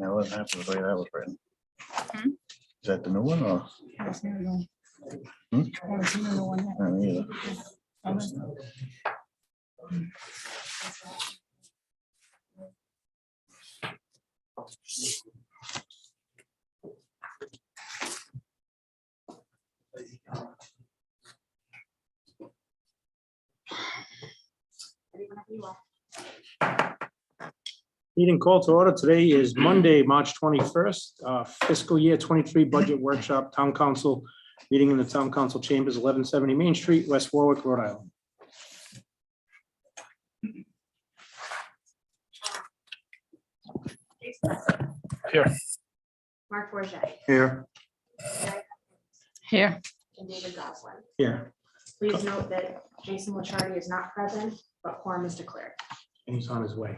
I wasn't happy with the way that was written. Hmm? Is that the new one or? Haven't seen a new Hmm? one. Haven't seen a new one yet. I don't either. Meeting called to order. Today is Monday, March 21st, fiscal year 23 budget workshop, town council, meeting in the town council chambers, 1170 Main Street, West Warwick, Rhode Island. Here. Mark Forget, Here. Here. and David Goslin. Here, Please note that Jason Lichardi is not present, but quorum is declared. and he's on his way.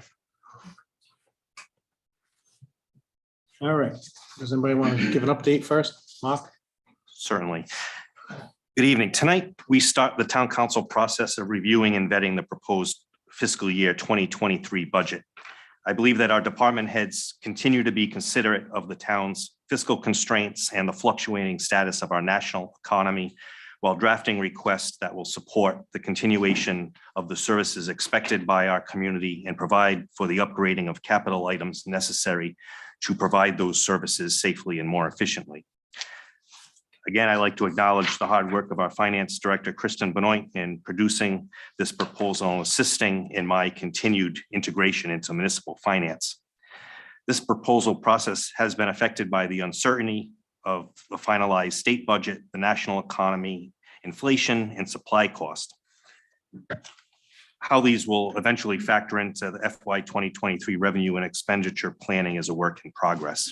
All right. Does anybody want to give an update first? Mark? Certainly. Good evening. Tonight, we start the town council process of reviewing and vetting the proposed fiscal year 2023 budget. I believe that our department heads continue to be considerate of the town's fiscal constraints and the fluctuating status of our national economy while drafting requests that will support the continuation of the services expected by our community and provide for the upgrading of capital items necessary to provide those services safely and more efficiently. Again, I'd like to acknowledge the hard work of our finance director, Kristen Benoit, in producing this proposal and assisting in my continued integration into municipal finance. This proposal process has been affected by the uncertainty of the finalized state budget, the national economy, inflation, and supply cost. How these will eventually factor into the FY 2023 revenue and expenditure planning is a work in progress.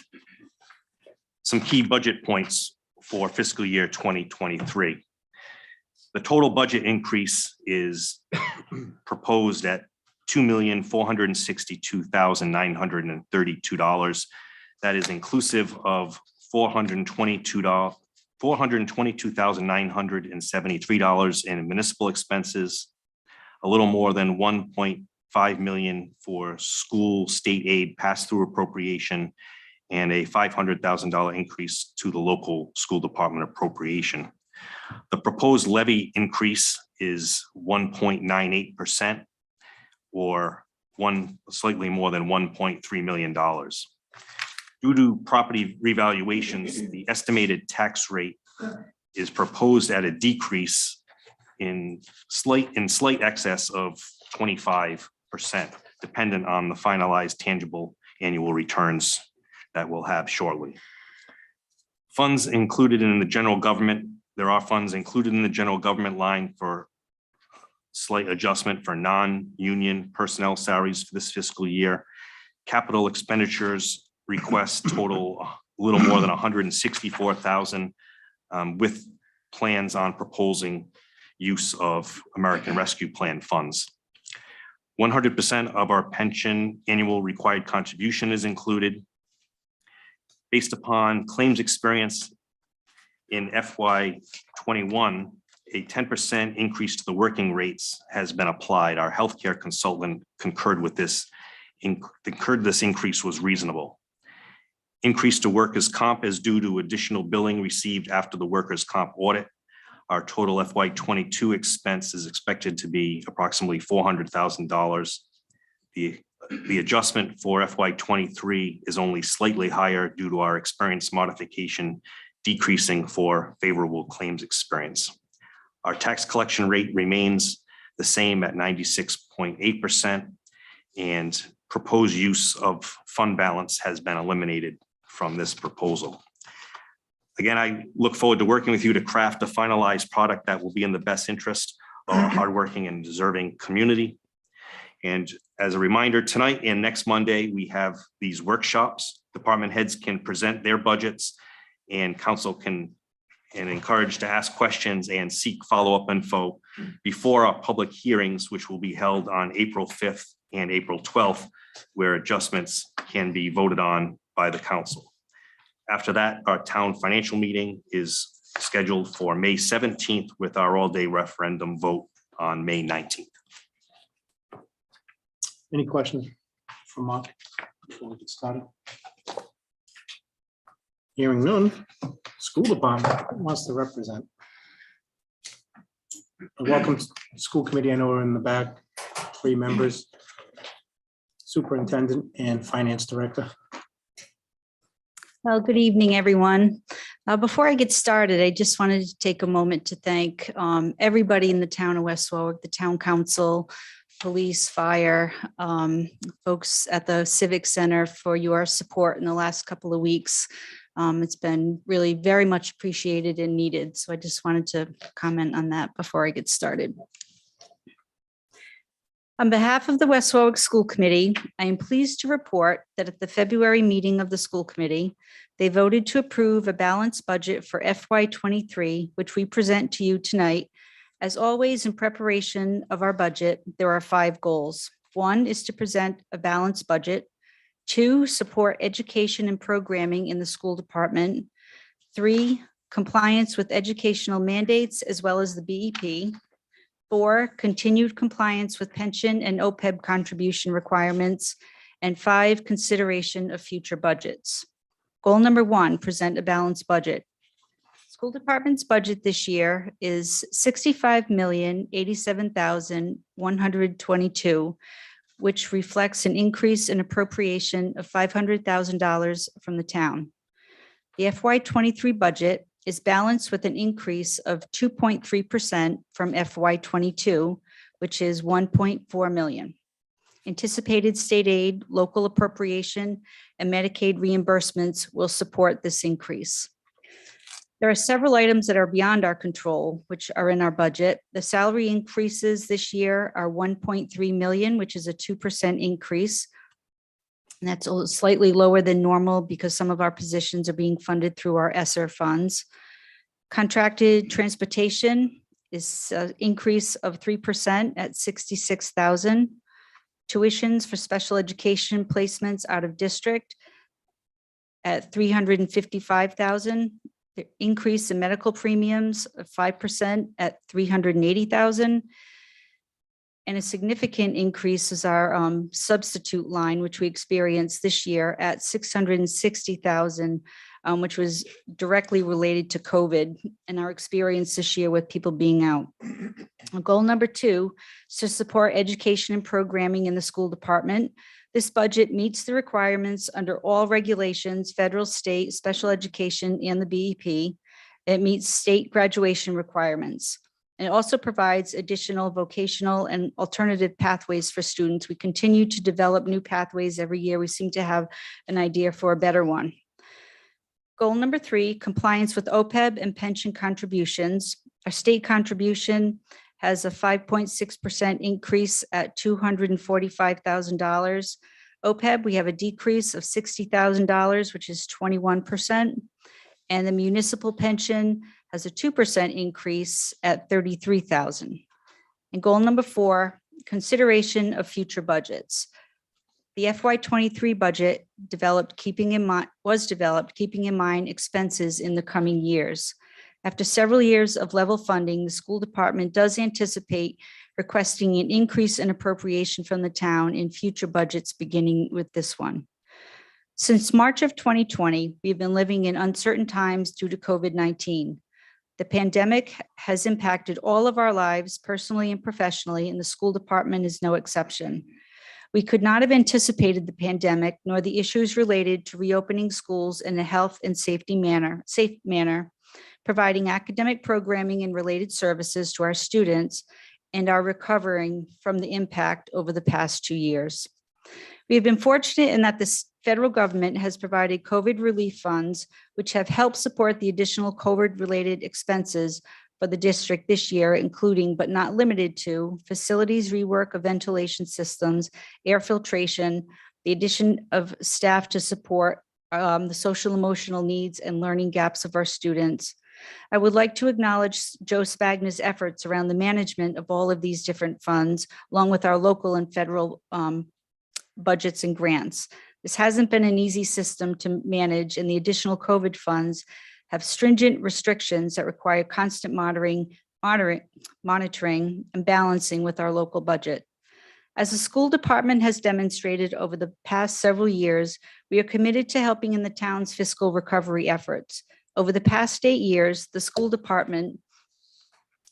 Some key budget points for fiscal year 2023. The total budget increase is proposed at $2,462,932. That is inclusive of $422,973 in municipal expenses, a little more than 1.5 million for school state aid pass-through appropriation, and a $500,000 increase to the local school department appropriation. The proposed levy increase is 1.98%, or slightly more than $1.3 million. Due to property revaluations, the estimated tax rate is proposed at a decrease in slight excess of 25%, dependent on the finalized tangible annual returns that we'll have shortly. Funds included in the general government. There are funds included in the general government line for slight adjustment for non-union personnel salaries for this fiscal year. Capital expenditures requests total a little more than 164,000, with plans on proposing use of American Rescue Plan funds. 100% of our pension annual required contribution is included. Based upon claims experience in FY 21, a 10% increase to the working rates has been applied. Our healthcare consultant concurred this increase was reasonable. Increase to workers' comp is due to additional billing received after the workers' comp audit. Our total FY 22 expense is expected to be approximately $400,000. The adjustment for FY 23 is only slightly higher due to our experience modification decreasing for favorable claims experience. Our tax collection rate remains the same at 96.8%, and proposed use of fund balance has been eliminated from this proposal. Again, I look forward to working with you to craft a finalized product that will be in the best interest of our hardworking and deserving community. And as a reminder, tonight and next Monday, we have these workshops. Department heads can present their budgets, and council can encouraged to ask questions and seek follow-up info before our public hearings, which will be held on April 5th and April 12th, where adjustments can be voted on by the council. After that, our town financial meeting is scheduled for May 17th with our all-day referendum vote on May 19th. Any questions from Mark before we get started? Hearing none. School department who wants to represent. Welcome, school committee. I know we're in the back, 3 members. Superintendent and finance director. Well, good evening, everyone. Before I get started, I just wanted to take a moment to thank everybody in the town of West Warwick, the town council, police, fire, folks at the Civic Center for your support in the last couple of weeks. It's been really very much appreciated and needed. So I just wanted to comment on that before I get started. On behalf of the West Warwick School Committee, I am pleased to report that at the February meeting of the school committee, they voted to approve a balanced budget for FY23, which we present to you tonight. As always, in preparation of our budget, there are 5 goals. 1 is to present a balanced budget. 2, support education and programming in the school department. 3, compliance with educational mandates as well as the BEP. 4, continued compliance with pension and Opeb contribution requirements. And 5, consideration of future budgets. Goal number 1, present a balanced budget. School department's budget this year is $65,087,122, which reflects an increase in appropriation of $500,000 from the town. The FY23 budget is balanced with an increase of 2.3% from FY22, which is $1.4 million. Anticipated state aid, local appropriation, and Medicaid reimbursements will support this increase. There are several items that are beyond our control, which are in our budget. The salary increases this year are $1.3 million, which is a 2% increase. And that's slightly lower than normal because some of our positions are being funded through our ESSER funds. Contracted transportation is an increase of 3% at $66,000. Tuitions for special education placements out of district at $355,000. The increase in medical premiums of 5% at $380,000. And a significant increase is our substitute line, which we experienced this year at $660,000, which was directly related to COVID and our experience this year with people being out. Goal number 2 is to support education and programming in the school department. This budget meets the requirements under all regulations, federal, state, special education, and the BEP. It meets state graduation requirements. And it also provides additional vocational and alternative pathways for students. We continue to develop new pathways every year. We seem to have an idea for a better one. Goal number 3, compliance with Opeb and pension contributions. Our state contribution has a 5.6% increase at $245,000. Opeb, we have a decrease of $60,000, which is 21%. And the municipal pension has a 2% increase at $33,000. And goal number 4, consideration of future budgets. The FY23 budget was developed keeping in mind expenses in the coming years. After several years of level funding, the school department does anticipate requesting an increase in appropriation from the town in future budgets, beginning with this one. Since March of 2020, we've been living in uncertain times due to COVID-19. The pandemic has impacted all of our lives, personally and professionally, and the school department is no exception. We could not have anticipated the pandemic nor the issues related to reopening schools in a health and safe manner, providing academic programming and related services to our students, and are recovering from the impact over the past 2 years. We have been fortunate in that the federal government has provided COVID relief funds, which have helped support the additional COVID-related expenses for the district this year, including but not limited to facilities rework of ventilation systems, air filtration, the addition of staff to support the social emotional needs and learning gaps of our students. I would like to acknowledge Joe Spagna's efforts around the management of all of these different funds, along with our local and federal budgets and grants. This hasn't been an easy system to manage, and the additional COVID funds have stringent restrictions that require constant monitoring and balancing with our local budget. As the school department has demonstrated over the past several years, we are committed to helping in the town's fiscal recovery efforts. Over the past 8 years, the school department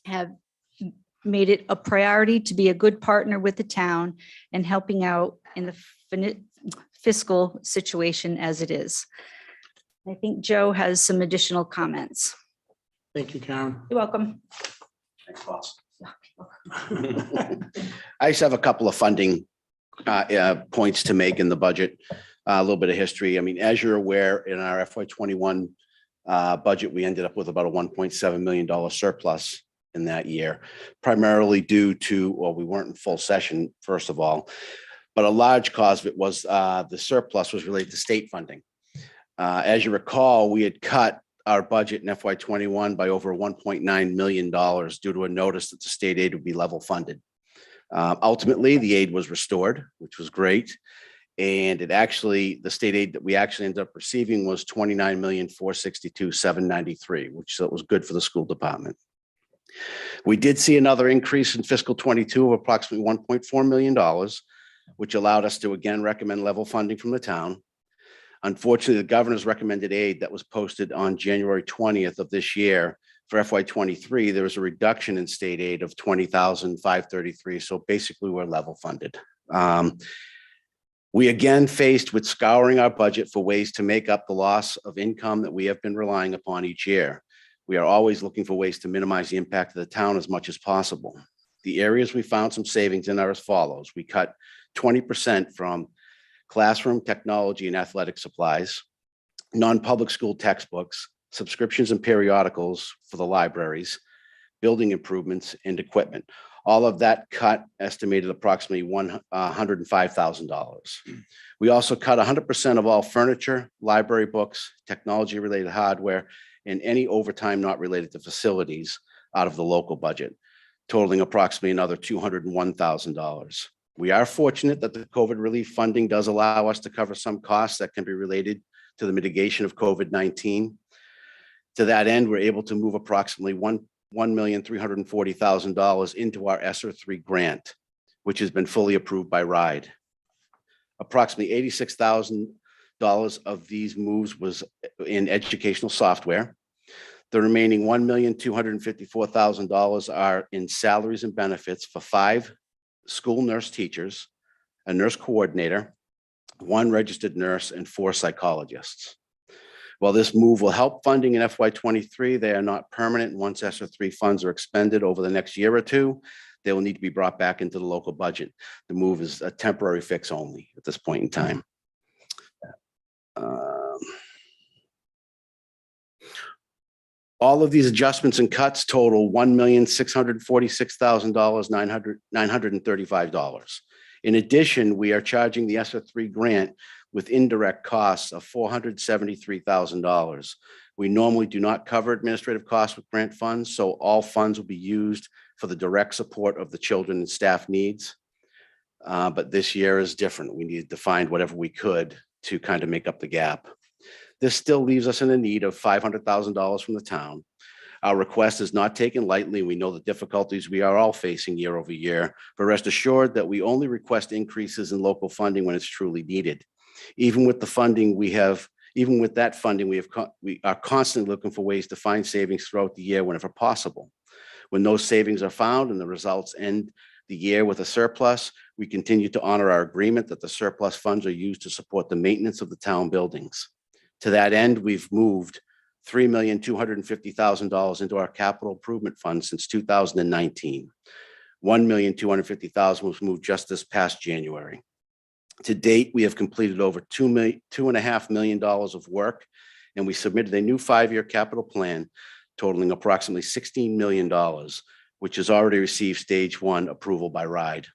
have made it a priority to be a good partner with the town and helping out in the fiscal situation as it is. I think Joe has some additional comments. Thank you, Karen. You're welcome. Thanks, boss. I just have a couple of funding points to make in the budget. A little bit of history. I mean, as you're aware, in our FY21 budget, we ended up with about a $1.7 million surplus in that year, primarily due to, well, we weren't in full session, first of all, but a large cause of it was the surplus was related to state funding. As you recall, we had cut our budget in FY21 by over $1.9 million due to a notice that the state aid would be level funded. Ultimately, the aid was restored, which was great. And the state aid that we actually ended up receiving was $29,462,793, which was good for the school department. We did see another increase in fiscal 22 of approximately $1.4 million, which allowed us to again recommend level funding from the town. Unfortunately, the governor's recommended aid that was posted on January 20th of this year for FY23, there was a reduction in state aid of $20,533. So basically, we're level funded. We again faced with scouring our budget for ways to make up the loss of income that we have been relying upon each year. We are always looking for ways to minimize the impact of the town as much as possible. The areas we found some savings in are as follows. We cut 20% from classroom, technology, and athletic supplies, non-public school textbooks, subscriptions and periodicals for the libraries, building improvements, and equipment. All of that cut estimated approximately $105,000. We also cut 100% of all furniture, library books, technology-related hardware, and any overtime not related to facilities out of the local budget, totaling approximately another $201,000. We are fortunate that the COVID relief funding does allow us to cover some costs that can be related to the mitigation of COVID-19. To that end, we're able to move approximately $1,340,000 into our ESSER 3 grant, which has been fully approved by RIDE. Approximately $86,000 of these moves was in educational software. The remaining $1,254,000 are in salaries and benefits for 5 school nurse teachers, a nurse coordinator, 1 registered nurse, and 4 psychologists. While this move will help funding in FY23, they are not permanent. Once ESSER 3 funds are expended over the next year or two, they will need to be brought back into the local budget. The move is a temporary fix only at this point in time. All of these adjustments and cuts total $1,646,935. In addition, we are charging the ESSER 3 grant with indirect costs of $473,000. We normally do not cover administrative costs with grant funds, so all funds will be used for the direct support of the children and staff needs. But this year is different. We needed to find whatever we could to kind of make up the gap. This still leaves us in a need of $500,000 from the town. Our request is not taken lightly. We know the difficulties we are all facing year over year, but rest assured that we only request increases in local funding when it's truly needed. Even with that funding, we are constantly looking for ways to find savings throughout the year whenever possible. When those savings are found and the results end the year with a surplus, we continue to honor our agreement that the surplus funds are used to support the maintenance of the town buildings. To that end, we've moved $3,250,000 into our capital improvement fund since 2019. $1,250,000 was moved just this past January. To date, we have completed over $2.5 million of work, and we submitted a new 5-year capital plan totaling approximately $16 million, which has already received stage 1 approval by RIDE.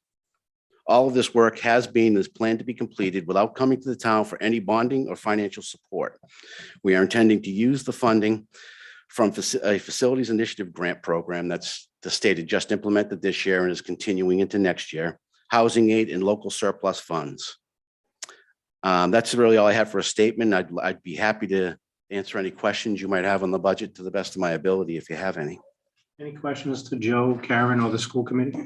All of this work has been and is planned to be completed without coming to the town for any bonding or financial support. We are intending to use the funding from a facilities initiative grant program that's the state had just implemented this year and is continuing into next year, housing aid, and local surplus funds. That's really all I have for a statement. I'd be happy to answer any questions you might have on the budget to the best of my ability if you have any. Any questions to Joe, Karen, or the school committee?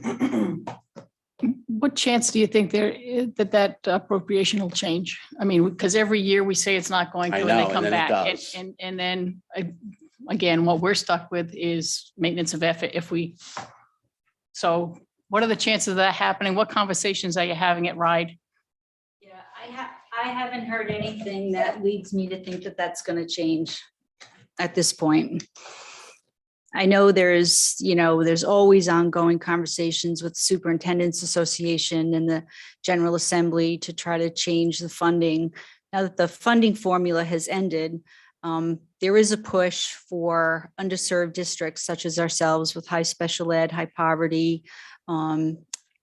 What chance do you think there that appropriation will change? I mean, because every year we say it's not going to, I and know, they and come then it back. does. And then, again, what we're stuck with is maintenance of effort if we. So what are the chances of that happening? What conversations are you having at RIDE? Yeah, I haven't heard anything that leads me to think that that's going to change at this point. I know there's always ongoing conversations with Superintendent's Association and the General Assembly to try to change the funding. Now that the funding formula has ended, there is a push for underserved districts such as ourselves with high special ed, high poverty,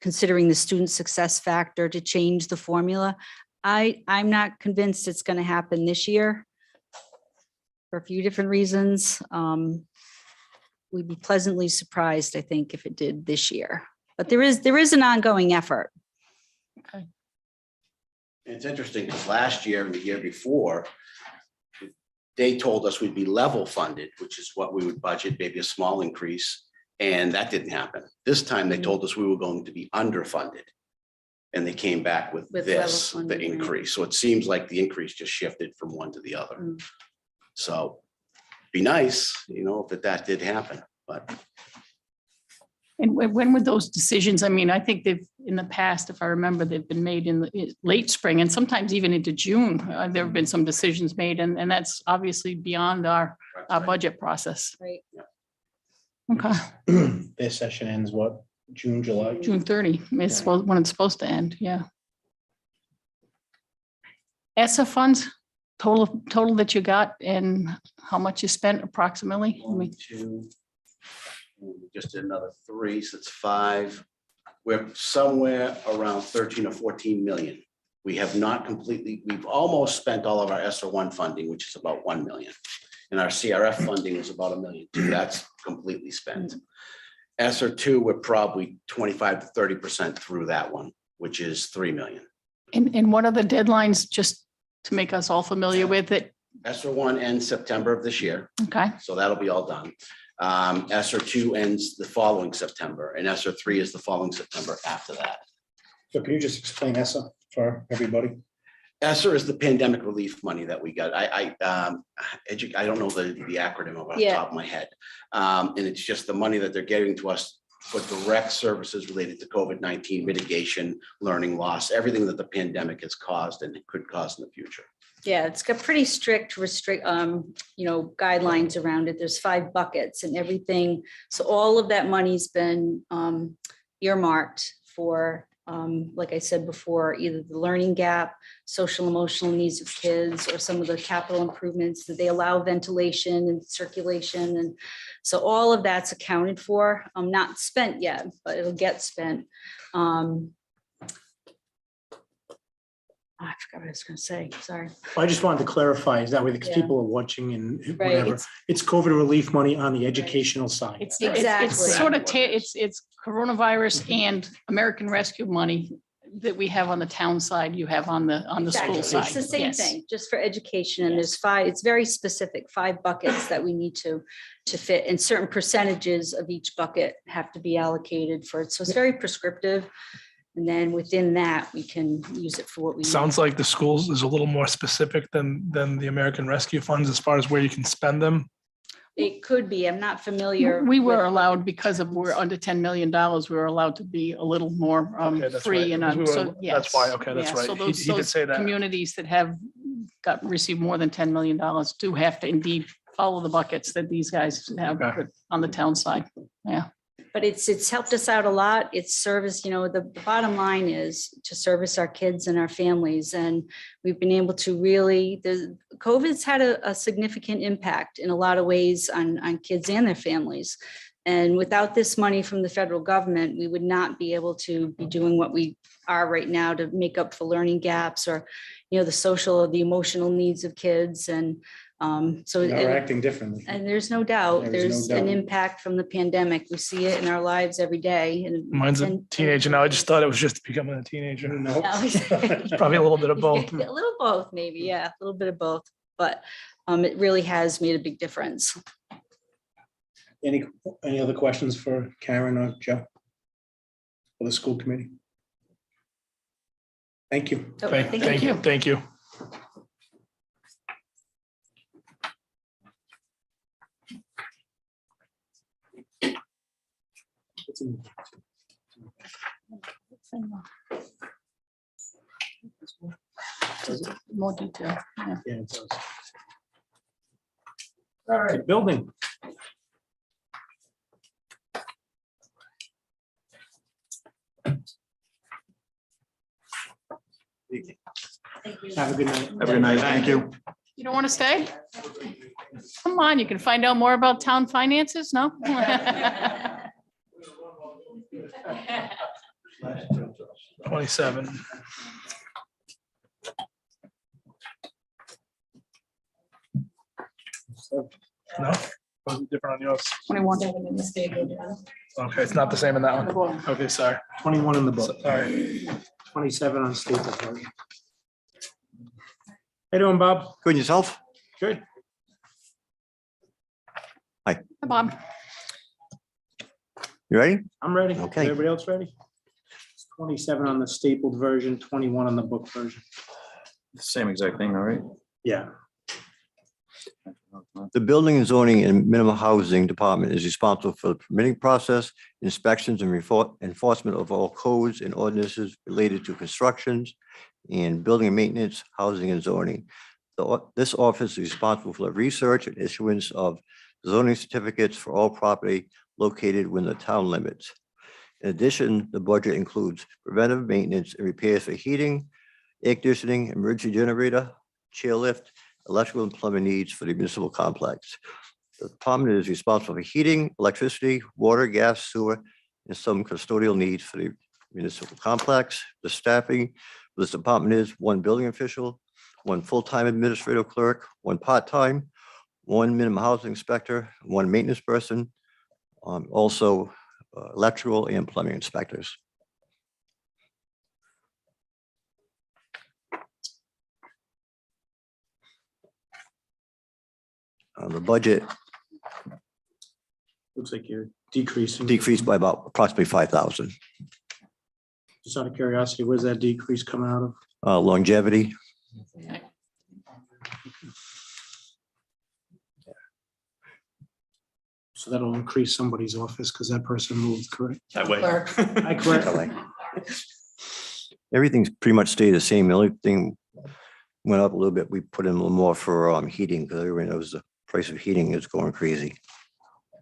considering the student success factor to change the formula. I'm not convinced it's going to happen this year for a few different reasons. We'd be pleasantly surprised, I think, if it did this year. But there is an ongoing effort. It's interesting because last year and the year before, they told us we'd be level funded, which is what we would budget, maybe a small increase, and that didn't happen. This time they told us we were going to be underfunded. And they came back with With this, level the funding, right. increase. So it seems like the increase just shifted from one to the other. Mm. So be nice, if that did happen, but And when were those decisions? I mean, I think they've, in the past, if I remember, they've been made in the late spring and sometimes even into June. There have been some decisions made and that's obviously beyond our budget process. Right. Okay, Their session ends what, June, July? June 30 is when it's supposed to end, yeah. ESSA funds, total that you got and how much you spent approximately? I mean, 1, 2, just another 3, so it's 5. We're somewhere around 13 or 14 million. We have not completely, we've almost spent all of our ESSER1 funding, which is about 1 million. And our CRF funding is about $1 million. That's completely spent. ESSER2, we're probably 25 to 30% through that one, which is 3 million. And what are the deadlines, just to make us all familiar with it? ESSER1 ends September of this year, Okay, so that'll be all done. ESSER2 ends the following September, and ESSER3 is the following September after that. So can you just explain ESSA for everybody? ESSER is the pandemic relief money that we got. I don't know the acronym off the Yeah. top of my head. And it's just the money that they're giving to us for direct services related to COVID-19 mitigation, learning loss, everything that the pandemic has caused and it could cause in the future. Yeah, it's got pretty strict guidelines around it. There's 5 buckets and everything. So all of that money's been earmarked for, like I said before, either the learning gap, social emotional needs of kids, or some of the capital improvements that they allow ventilation and circulation. And so all of that's accounted for, not spent yet, but it'll get spent. I forgot what I was going to say, sorry. I just wanted to clarify, is that way, because Yeah. people are watching and Right, whatever. It's COVID relief money on the educational side. it's Exactly. sort of, it's coronavirus and American Rescue money that we have on the town side, you have on the Exactly. school side. It's the same Yes. thing, just for education, and there's 5, it's very specific, 5 buckets that we need to fit, and certain percentages of each bucket have to be allocated for it, so it's very prescriptive. And then within that, we can use it for what we need. Sounds like the schools is a little more specific than the American Rescue Funds as far as where you can spend them. It could be, I'm not familiar. We were with- allowed, because of we're under $10 million, we were allowed to be a little more Okay, that's free right, and because we were- so, that's yes. why, okay, that's Yeah, right. So He those did say that. communities that have received more than $10 million do have to indeed follow the buckets that these guys have Okay. on the town side. Yeah. But it's helped us out a lot. It's service, the bottom line is to service our kids and our families. And we've been able to really, COVID's had a significant impact in a lot of ways on kids and their families. And without this money from the federal government, we would not be able to be doing what we are right now to make up for learning gaps or, the social or the emotional needs of kids. And so We are acting differently. and there's no doubt, There is there's no an doubt. impact from the pandemic. We see it in our lives every day. And Mine's a teenager now. I just thought it was just becoming a teenager. No. Probably a little bit of both. A little both, maybe, yeah, a little bit of both, but it really has made a big difference. Any other questions for Karen or Joe? For the school committee? Thank you. Oh, Thank you. Thank you. More detail. Yeah. Yeah, it does. All right, building. Have a good night. Have a good night. Thank you. You don't want to stay? Come on, you can find out more about town finances, no? 27. No? Was it different on yours? 21. Okay, it's not the same in that one. Okay, sorry. 21 in the book, Sorry. 27 on staple version. How you doing, Bob? Good, and yourself? Good. Hi, Bob. You ready? I'm ready. Okay. Everybody else ready? 27 on the stapled version, 21 on the book version. Same exact thing, all right? Yeah. The Building and Zoning and Minimum Housing Department is responsible for the permitting process, inspections and enforcement of all codes and ordinances related to constructions and building and maintenance, housing and zoning. This office is responsible for the research and issuance of zoning certificates for all property located within the town limits. In addition, the budget includes preventive maintenance and repairs for heating, air conditioning, emergency generator, chairlift, electrical and plumbing needs for the municipal complex. The department is responsible for heating, electricity, water, gas, sewer, and some custodial needs for the municipal complex. The staffing for this department is 1 building official, 1 full-time administrative clerk, 1 part-time, 1 minimum housing inspector, 1 maintenance person, also electrical and plumbing inspectors. The budget Looks like you're decreasing. decreased by about approximately 5,000. Just out of curiosity, where's that decrease coming out of? Longevity, So that'll increase somebody's office because that person moved, correct? That way. I correct. everything's pretty much stayed the same. The only thing went up a little bit. We put in a little more for heating because everyone knows the price of heating is going crazy.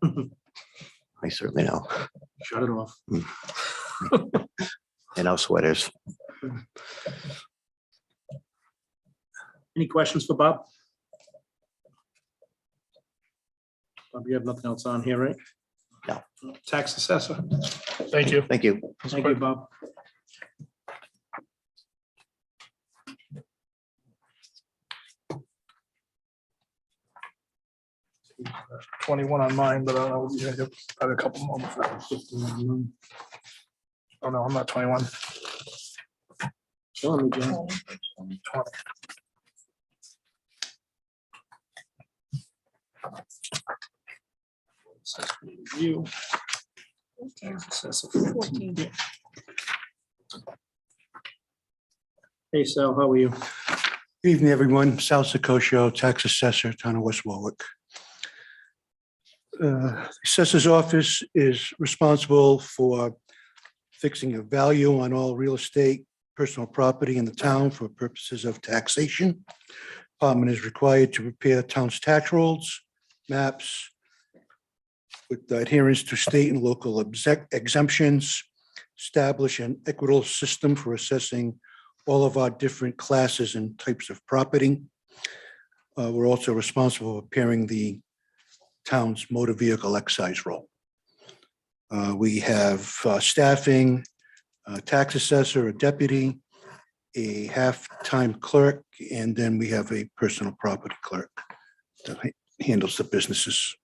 I certainly know. Shut it off. And our sweaters. Any questions for Bob? Bob, you have nothing else on here, right? No. Tax assessor. Thank you. Thank you. Thank you, Bob. 21 on mine, but I don't know, you have probably a couple more. Oh, no, I'm not 21. Show me, John. 20. Review. Tax assessor 14. Hey, Sal, how are you? Good evening, everyone. Sal Sakosho, tax assessor, town of West Warwick. The Assessor's office is responsible for fixing a value on all real estate, personal property in the town for purposes of taxation. Department is required to prepare town's tax rolls, maps, with adherence to state and local exemptions, establish an equitable system for assessing all of our different classes and types of property. We're also responsible for preparing the town's motor vehicle excise roll. We have staffing, a tax assessor, a deputy, a half-time clerk, and then we have a personal property clerk that handles the businesses.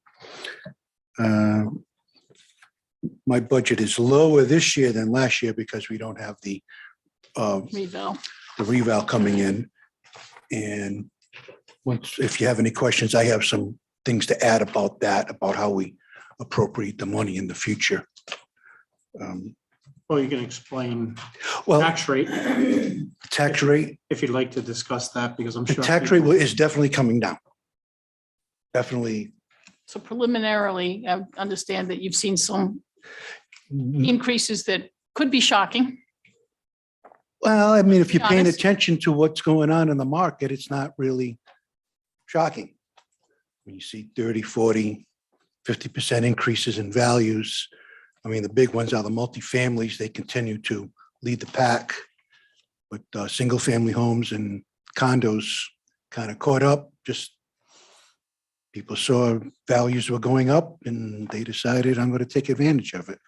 My budget is lower this year than last year because we don't have the reval coming in. And once, if you have any questions, I have some things to add about that, about how we appropriate the money in the future. Well, Well, you can explain Well, tax rate tax rate, if you'd like to discuss that, because I'm the sure. tax rate is definitely coming down. Definitely. So preliminarily, I understand that you've seen some increases that could be shocking. Well, I mean, if you're Be paying honest. attention to what's going on in the market, it's not really shocking. When you see 30, 40, 50% increases in values. I mean, the big ones are the multifamilies. They continue to lead the pack. But single family homes and condos kind of caught up. Just people saw values were going up and they decided I'm going to take advantage of it.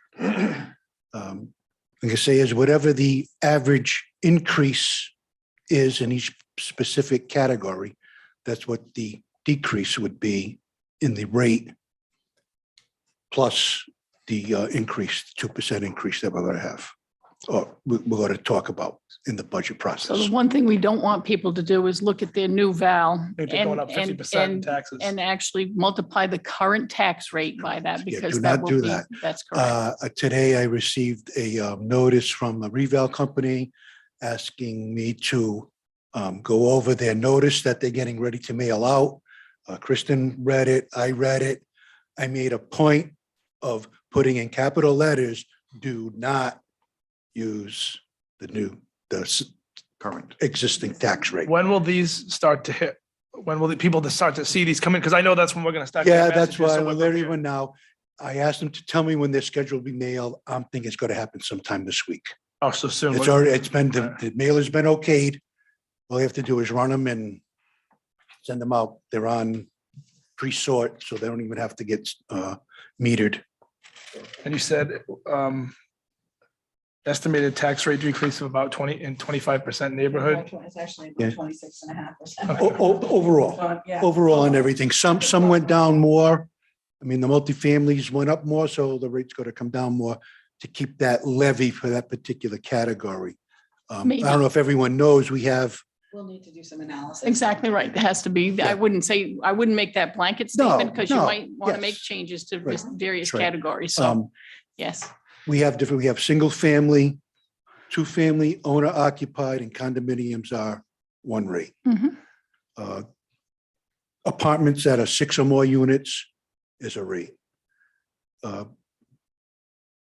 Like I say, is whatever the average increase is in each specific category, that's what the decrease would be in the rate plus the increase, 2% increase that we're going to have, or we're going to talk about in the budget So the process. one thing we don't want people to do is look at their new val If they're going up 50% in taxes. and actually multiply the current tax rate by that, because do that not will do be, that. that's correct. Today, I received a notice from the reval company asking me to go over their notice that they're getting ready to mail out. Kristen read it. I read it. I made a point of putting in capital letters, do not use the current existing tax rate. When will these start to hit? When will the people start to see these come in? Because I know that's when we're going to start. Yeah, getting that's messages, why so we're we're there prepared. even now. I asked them to tell me when their schedule will be mailed. I'm thinking it's going to happen sometime this week. Oh, so soon. It's already, it's been, the mailer's been okayed. All you have to do is run them and send them out. They're on pre-sort, so they don't even have to get metered. And you said estimated tax rate decrease of about 20 and 25% neighborhood. It's actually Yeah. 26.5%. Overall, Yeah. overall and everything. Some went down more. I mean, the multifamilies went up more, so the rate's going to come down more to keep that levy for that particular category. I Maybe. don't know if everyone knows, we have, We'll need to do some analysis. Exactly right. It has to be. Yeah. I wouldn't make that blanket No, statement because you no, might want to yes. make changes to Right. various That's right. categories. So, yes. we have single family, two family, owner occupied, and condominiums are one rate. Mhm. Apartments that are 6 or more units is a rate.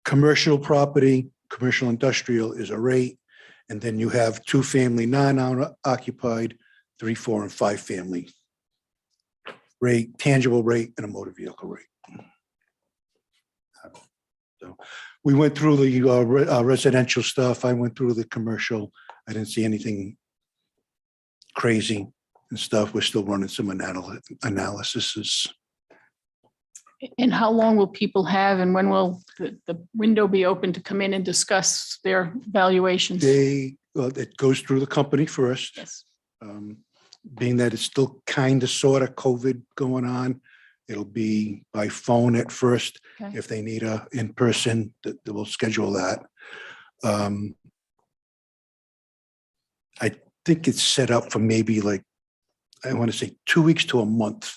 Commercial property, commercial industrial is a rate. And then you have two family, non-owner occupied, 3, 4, and 5 family rate, tangible rate, and a motor vehicle rate. So we went through the residential stuff. I went through the commercial. I didn't see anything crazy and stuff. We're still running some analysis. And how long will people have and when will the window be open to come in and discuss their valuations? It goes through the company first. Yes. Being that it's still kind of sort of COVID going on, it'll be by phone at first. Okay. If they need a in-person, that we'll schedule that. I think it's set up for maybe like, I want to say 2 weeks to a month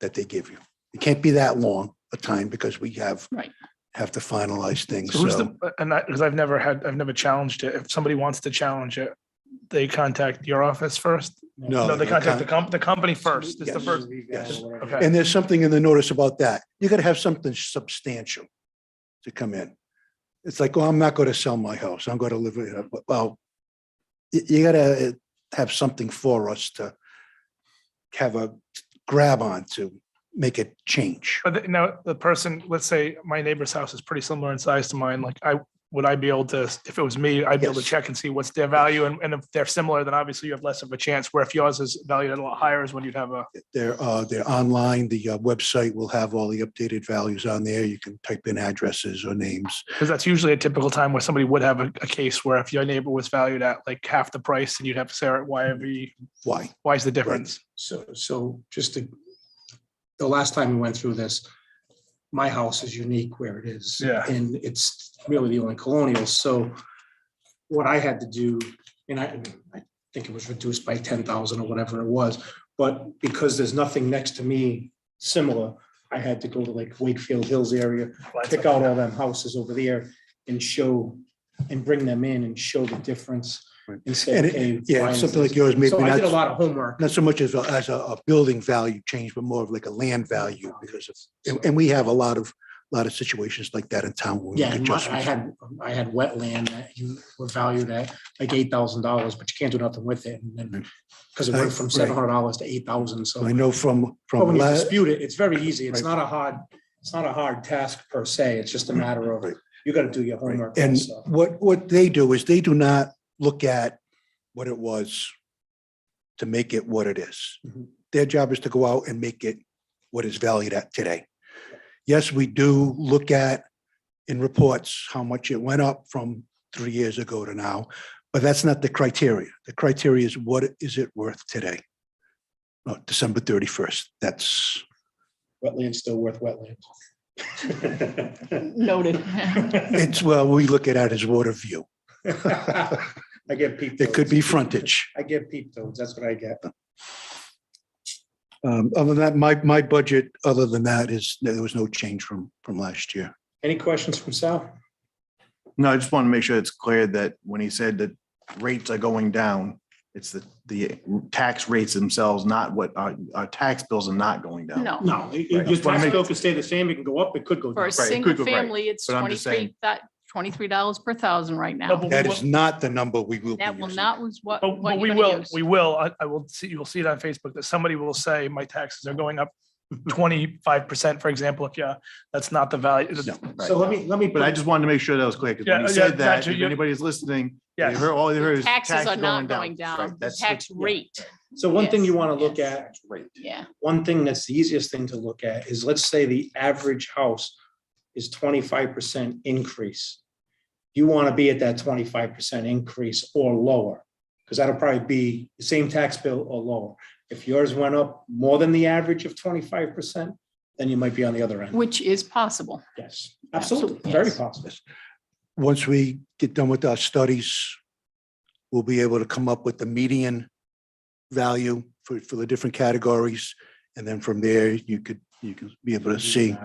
that they give you. It can't be that long a time because we have Right. to finalize things. So who's So because I've never challenged it. If somebody wants to challenge it, they contact your office first. No, they contact the company first. It's the Yes. first. Yes. Okay. And there's something in the notice about that. You got to have something substantial to come in. It's like, well, I'm not going to sell my house. I'm going to live in it. Well, you got to have something for us to have a grab on to make a change. But now the person, let's say my neighbor's house is pretty similar in size to mine. Like would I be able to, if it was me, I'd be able to Yes. check and see what's their value. And if they're similar, then obviously you have less of a chance, where if yours is valued at a lot higher is when you'd have a, They're online. The website will have all the updated values on there. You can type in addresses or names. because that's usually a typical time where somebody would have a case where if your neighbor was valued at like half the price, and you'd have to say, all right, why is the difference? So just the last time we went through this, my house is unique where it is. Yeah. And it's really the only colonial. So what I had to do, and I think it was reduced by 10,000 or whatever it was, but because there's nothing next to me similar, I had to go to like Wakefield Hills area, pick out all them houses over there and show and bring them in and show the difference Right. and say, And okay. yeah, why is something like this? yours, maybe So I did a not, lot of homework. not so much as a building value change, but more of like a land value because of, and we have a lot of situations like that in town. where we Yeah, make and I adjustments. had wetland that you were valued at like $8,000, but you can't do nothing with it. And then, because it went from Right. $700 to 8,000. So I know from but when you la- dispute it, it's very easy. It's Right. not a hard task per se. It's just a matter of, Right. you got to do your homework. And also. what they do is they do not look at what it was to make it what it is. Mhm. Their job is to go out and make it what is valued at today. Yes, we do look at in reports how much it went up from 3 years ago to now, but that's not the criteria. The criteria is what is it worth today? December 31st. That's Wetland's still worth wetland. Noted. it's, well, we look at it as water view. I get peep. It could toads. be frontage. I get peep toads. That's what I get. Other than that, my budget, other than that, is there was no change from last year. Any questions from Sal? No, I just want to make sure it's clear that when he said that rates are going down, it's the tax rates themselves, not what our tax bills are not going down. No, No, your Just wanna tax make- bill could stay the same. It can go up. It could go for down. a it single could go right. family, it's But I'm just saying- $23 per thousand right No, now. but That is not the number we will be That will using. not was what But what we you're will, gonna use. we will, I will see, you'll see it on Facebook that somebody will say my taxes are going up 25%, for example, if that's not the value. So let me. But I just wanted to make sure that was clear, because when Yeah, he yeah, said that, gotcha, if you- anybody's listening, Yes. they heard, all they heard is Taxes tax are not going going down. down, Right, the that's tax rate, So one thing you Yes, want to look yes. at, Right. yeah. one thing that's the easiest thing to look at is, let's say the average house is 25% increase. You want to be at that 25% increase or lower, because that'll probably be the same tax bill or lower. If yours went up more than the average of 25%, then you might be on the other end. Which is possible. Yes, absolutely, Absolutely, very yes. possible. Once we get done with our studies, we'll be able to come up with the median value for the different categories. And then from there, you could be able to see.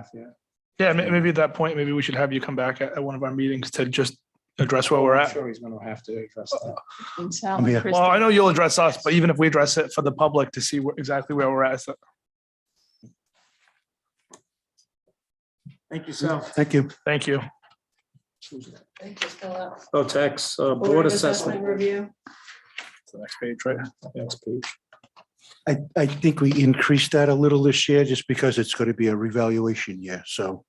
Yeah, maybe at that point, maybe we should have you come back at one of our meetings to just address where we're I'm at. sure he's going to have to address that. And Sal I'm and here. Kristen- Well, I know you'll address us, but even if we address it for the public to see exactly where we're at. So Thank you, Sal. Thank you. thank you. Thank you, Philip. Oh, tax, board assessment. Review. The next page, right? Next page. I think we increased that a little this year just because it's going to be a revaluation year. So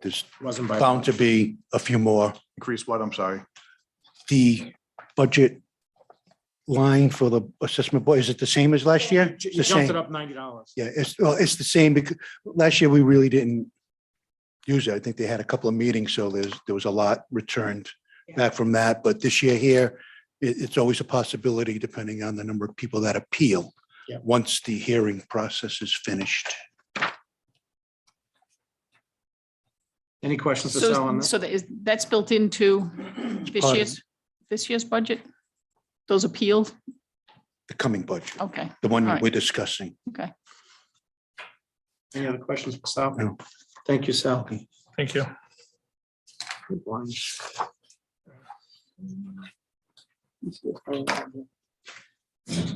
there's Wasn't by. bound to be a few more. Increase what? I'm sorry. The budget line for the assessment, boy, is it the same as last year? It's You the jumped same. it up $90. Yeah, it's the same because last year we really didn't use it. I think they had a couple of meetings, so there was a lot returned back from that. But this year here, it's always a possibility depending on the number of people that appeal. Yeah. Once the hearing process is finished. Any questions for Sal on So, that? that's built into part of this year's budget? Those appeals? The coming budget, Okay, the one all right. we're discussing. okay. Any other questions for Sal? No. Thank you, Sal. Thank you.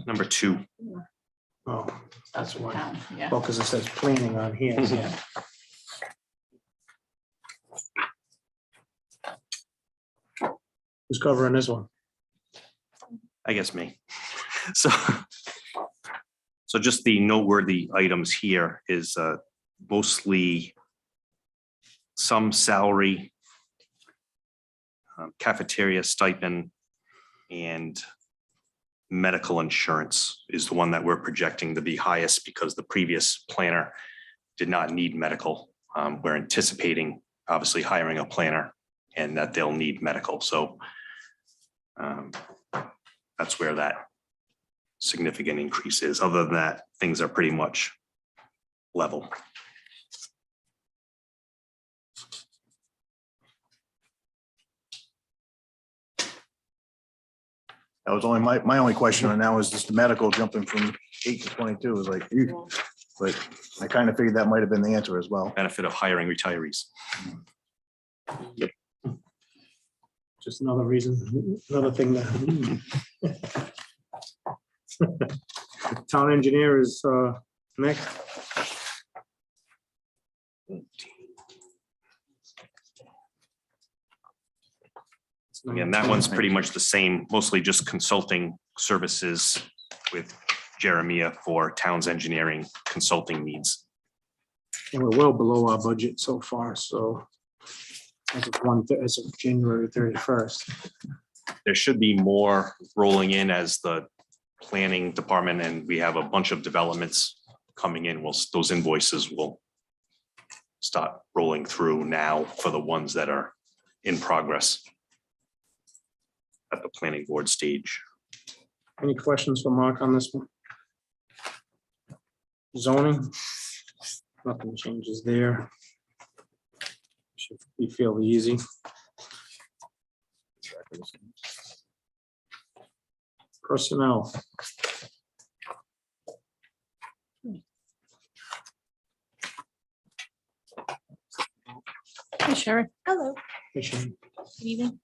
Number 2. Oh, that's why. Town, yeah. Well, because it says planning on here. Yeah. Who's covering this one? I guess me. So, so just the noteworthy items here is mostly some salary, cafeteria stipend, and medical insurance is the one that we're projecting to be highest because the previous planner did not need medical. We're anticipating obviously hiring a planner and that they'll need medical. So that's where that significant increase is. Other than that, things are pretty much level. That was only my only question on that was just the medical jumping from 8 to 22 was like, ew. But I kind of figured that might have been the answer as well. Benefit of hiring retirees. Just another reason, another thing that. Town engineer is Nick. Again, that one's pretty much the same, mostly just consulting services with Jeremiah for town's engineering consulting needs. And we're well below our budget so far, so as of January 31st. There should be more rolling in as the planning department, and we have a bunch of developments coming in. Those invoices will start rolling through now for the ones that are in progress at the planning board stage. Any questions for Mark on this one? Zoning, nothing changes there. Should be fairly easy. Personnel. Hey, Sherry. Hello. Mission. Good evening.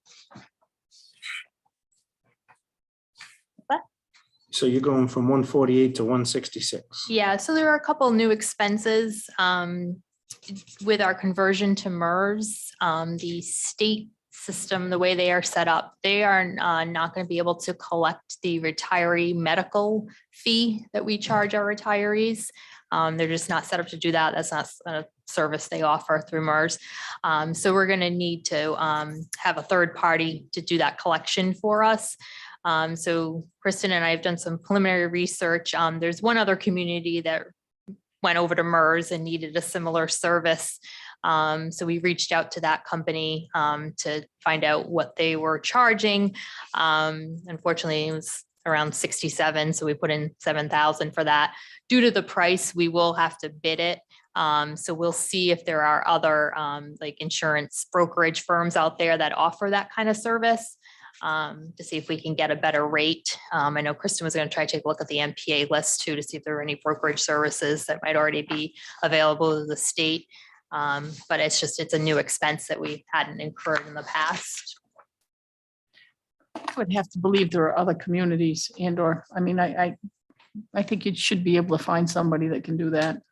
So you're going from 148 to 166. Yeah, so there are a couple new expenses with our conversion to MERS. The state system, the way they are set up, they are not going to be able to collect the retiree medical fee that we charge our retirees. They're just not set up to do that. That's not a service they offer through MERS. So we're going to need to have a third party to do that collection for us. So Kristen and I have done some preliminary research. There's one other community that went over to MERS and needed a similar service. So we reached out to that company to find out what they were charging. Unfortunately, it was around 67. So we put in 7,000 for that. Due to the price, we will have to bid it. So we'll see if there are other like insurance brokerage firms out there that offer that kind of service. To see if we can get a better rate. I know Kristen was going to try to take a look at the MPA list too, to see if there are any brokerage services that might already be available to the state. But it's a new expense that we hadn't incurred in the past. I would have to believe there are other communities I think you should be able to find somebody that can do that.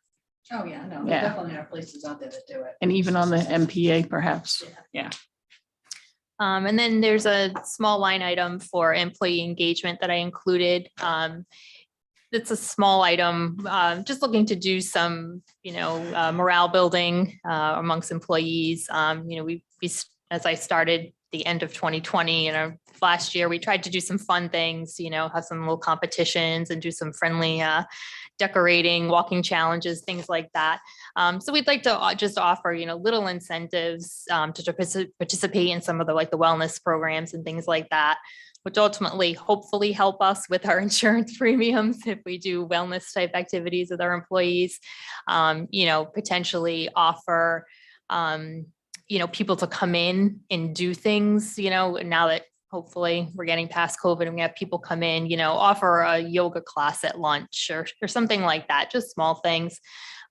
Oh, yeah, no, Yeah. there definitely are places out there that do it. And even on the MPA perhaps. Yeah. And then there's a small line item for employee engagement that I included. It's a small item, just looking to do some, morale building amongst employees. We as I started the end of 2020, last year, we tried to do some fun things, have some little competitions and do some friendly decorating, walking challenges, things like that. So we'd like to just offer, little incentives to participate in some of the wellness programs and things like that, which ultimately hopefully help us with our insurance premiums if we do wellness type activities with our employees. Potentially offer, people to come in and do things, now that hopefully we're getting past COVID and we have people come in, offer a yoga class at lunch or something like that, just small things.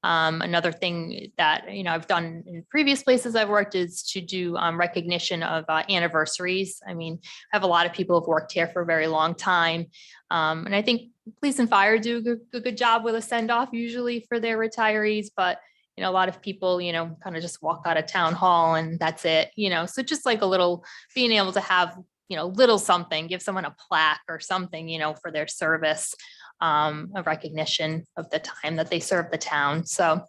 Another thing that, I've done in previous places I've worked is to do recognition of anniversaries. I have a lot of people who've worked here for a very long time. And I think police and fire do a good job with a send off usually for their retirees, but a lot of people, kind of just walk out of town hall and that's it, so just like a little being able to have, little something, give someone a plaque or something, for their service, a recognition of the time that they serve the town. So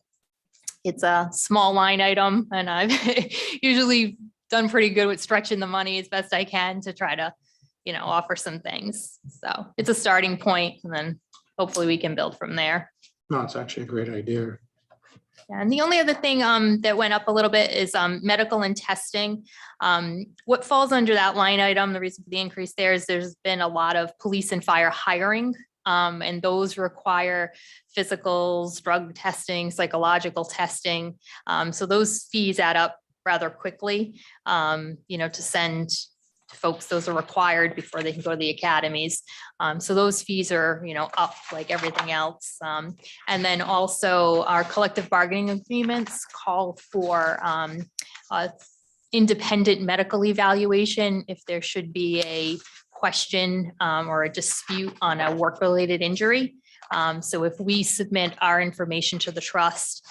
it's a small line item and I've usually done pretty good with stretching the money as best I can to try to, offer some things. So it's a starting point and then hopefully we can build from there. No, it's actually a great idea. And the only other thing that went up a little bit is medical and testing. What falls under that line item, the reason for the increase there is there's been a lot of police and fire hiring, and those require physicals, drug testing, psychological testing. So those fees add up rather quickly, to send folks, those are required before they can go to the academies. So those fees are, up like everything else. And then also our collective bargaining agreements call for independent medical evaluation if there should be a question or a dispute on a work-related injury. So if we submit our information to the trust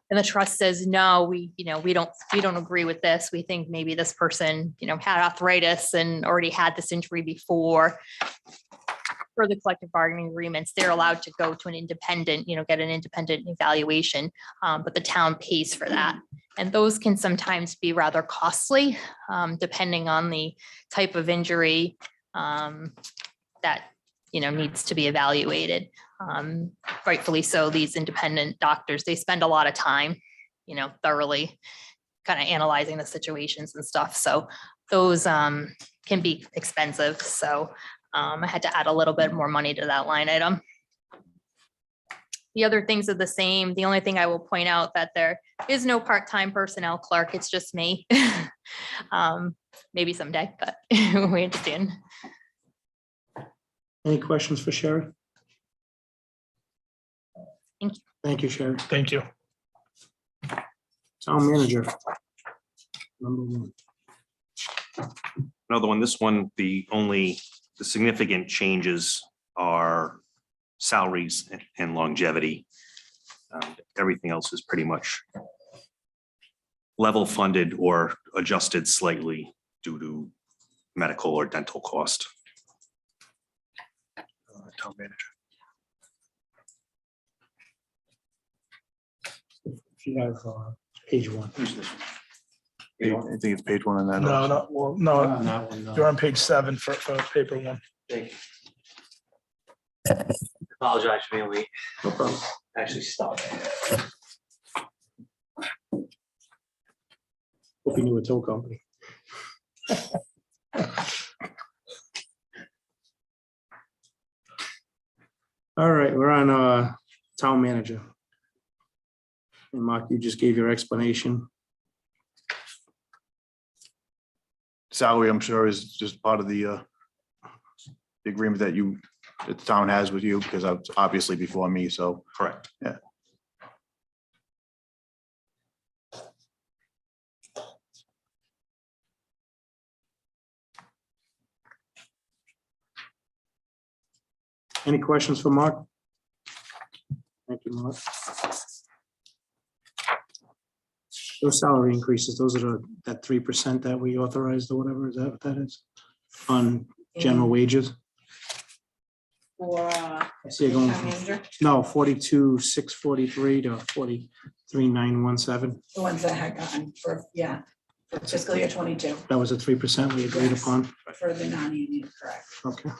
and the trust says, no, we don't agree with this. We think maybe this person, had arthritis and already had this injury before. For the collective bargaining agreements, they're allowed to go to an independent, get an independent evaluation, but the town pays for that. And those can sometimes be rather costly, depending on the type of injury that, needs to be evaluated. Rightfully so, these independent doctors, they spend a lot of time, thoroughly kind of analyzing the situations and stuff. So those can be expensive. So I had to add a little bit more money to that line item. The other things are the same. The only thing I will point out that there is no part-time personnel clerk. It's just me. Maybe someday, but we understand. Any questions for Sherry? Thank you. Thank you, Sherry. Thank you. Town manager. Number one. Another one, this one, the significant changes are salaries and longevity. Everything else is pretty much level funded or adjusted slightly due to medical or dental cost. Town manager. If you have page one. I think it's page one on that. No, no, you're on page 7 for paper one. Apologize for being late. No problem. Actually stopped. Hope you knew a tow company. All right, we're on town manager. And Mark, you just gave your explanation. Salary, I'm sure, is just part of the agreement that the town has with you, because it's obviously before me, so. Correct. Yeah. Any questions for Mark? Thank you, Mark. Those salary increases, those are that 3% that we authorized or whatever, is that what that is? On general wages? For I see it going town from, manager, no, 42,643 to 43,917. The ones that had gotten for fiscal year 22 That was a 3% we agreed Yes. upon. for the non-union, correct? Okay.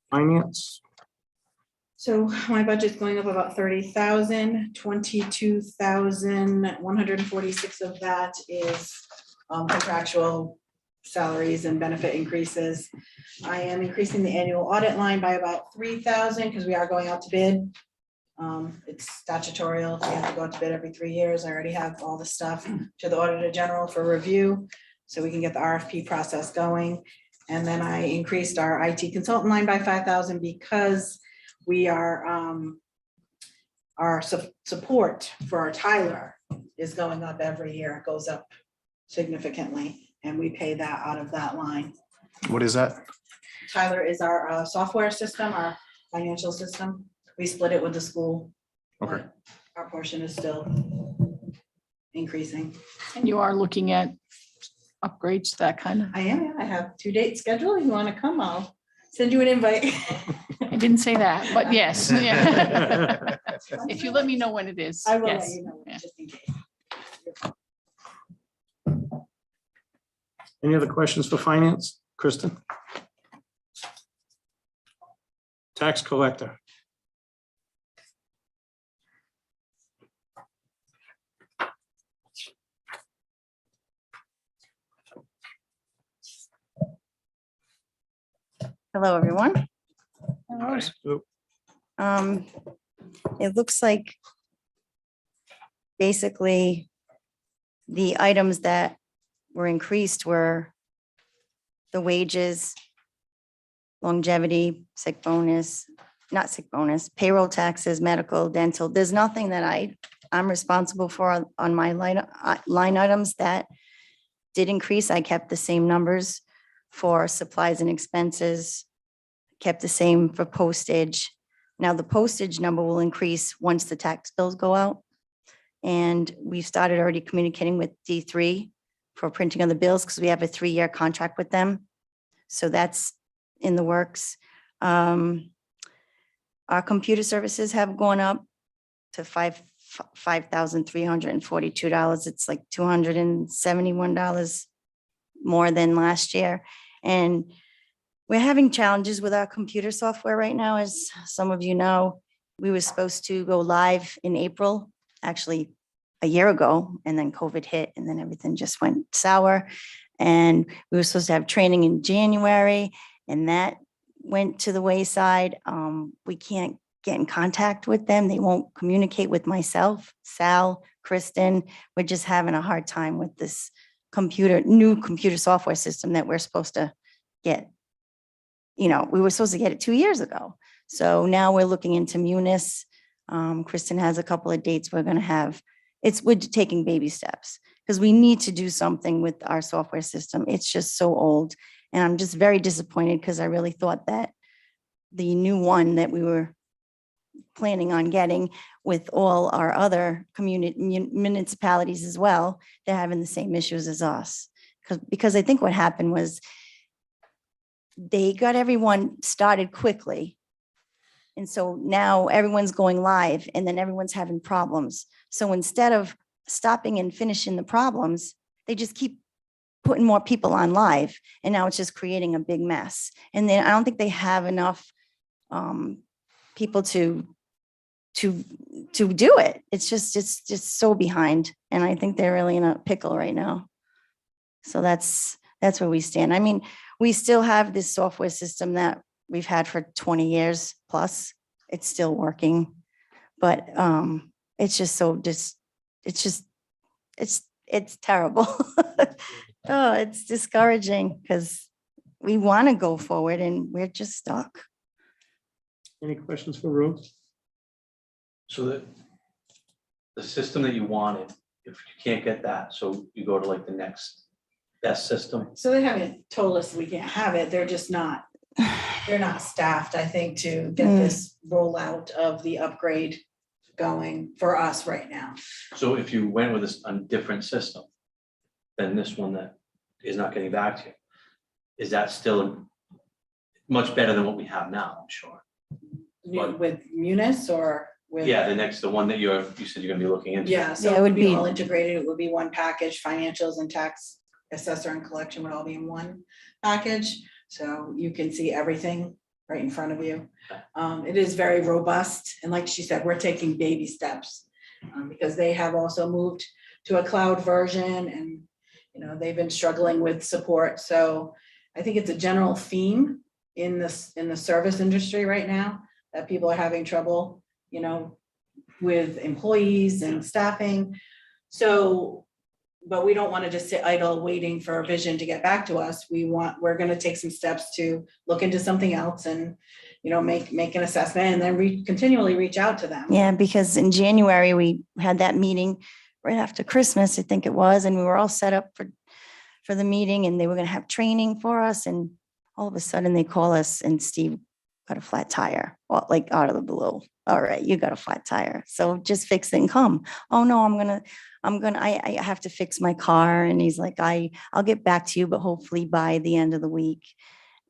Finance, so my budget's going up about 30,000, 22,146 of that is contractual salaries and benefit increases. I am increasing the annual audit line by about 3,000 because we are going out to bid. It's statutorial. We have to go out to bid every 3 years. I already have all the stuff to the Auditor General for review, so we can get the RFP process going. And then I increased our IT consultant line by 5,000 because we are, our support for our Tyler is going up every year. It goes up significantly, and we pay that out of that line. What is that? Tyler is our software system, our financial system. We split it with the school. Okay. but Our portion is still increasing. And you are looking at upgrades, that kind of, I am, I have 2 dates scheduled. You want to come, I'll send you an invite. I didn't say that, but yes. Yeah. If you let me know when it is. I will let Yes. you know, Yeah. just in case. any other questions for finance? Kristen? Tax collector. Hello, everyone. It looks like basically the items that were increased were the wages, longevity, sick bonus, not sick bonus, payroll taxes, medical, dental. There's nothing that I I'm responsible for on my line items that did increase. I kept the same numbers for supplies and expenses, kept the same for postage. Now, the postage number will increase once the tax bills go out. And we've started already communicating with D3 for printing of the bills because we have a 3-year contract with them. So that's in the works. Our computer services have gone up to $5,342. It's like $271 more than last year. And we're having challenges with our computer software right now. As some of you know, we were supposed to go live in April, actually a year ago, and then COVID hit and then everything just went sour. And we were supposed to have training in January and that went to the wayside. We can't get in contact with them. They won't communicate with myself, Sal, Kristen. We're just having a hard time with this new computer software system that we're supposed to get. We were supposed to get it 2 years ago. So now we're looking into Munis. Kristen has a couple of dates we're going to have. We're taking baby steps because we need to do something with our software system. It's just so old. And I'm just very disappointed because I really thought that the new one that we were planning on getting with all our other municipalities as well, they're having the same issues as us. Because I think what happened was they got everyone started quickly. And so now everyone's going live and then everyone's having problems. So instead of stopping and finishing the problems, they just keep putting more people on live. And now it's just creating a big mess. And then I don't think they have enough people to do it. It's just so behind. And I think they're really in a pickle right now. So that's where we stand. I mean, we still have this software system that we've had for 20 years plus. It's still working, but it's just it's terrible. Oh, it's discouraging because we want to go forward and we're just stuck. Any questions for Ruth? So the system that you wanted, if you can't get that, so you go to like the next best system. So they haven't told us we can't have it. They're just not, they're not staffed, I think, to get this rollout of the upgrade going for us right now. So if you went with a different system than this one that is not getting back to you, is that still much better than what we have now? I'm sure. With Munis or with? Yeah, the one that you said you're gonna be looking into. Yeah, so Yeah, it would be all integrated. It would be one package. Financials and tax assessor and collection would all be in one package. So you can see everything right in front of you. It is very robust. And like she said, we're taking baby steps because they have also moved to a cloud version and, they've been struggling with support. So I think it's a general theme in the service industry right now that people are having trouble, with employees and staffing. So, but we don't want to just sit idle waiting for a vision to get back to us. We're going to take some steps to look into something else and, make an assessment and then continually reach out to them. Yeah, because in January, we had that meeting right after Christmas, I think it was, and we were all set up for the meeting and they were going to have training for us. And all of a sudden they call us and Steve got a flat tire, well, like out of the blue. All right, you got a flat tire. So just fix it and come. Oh no, I have to fix my car. And he's like, I'll get back to you, but hopefully by the end of the week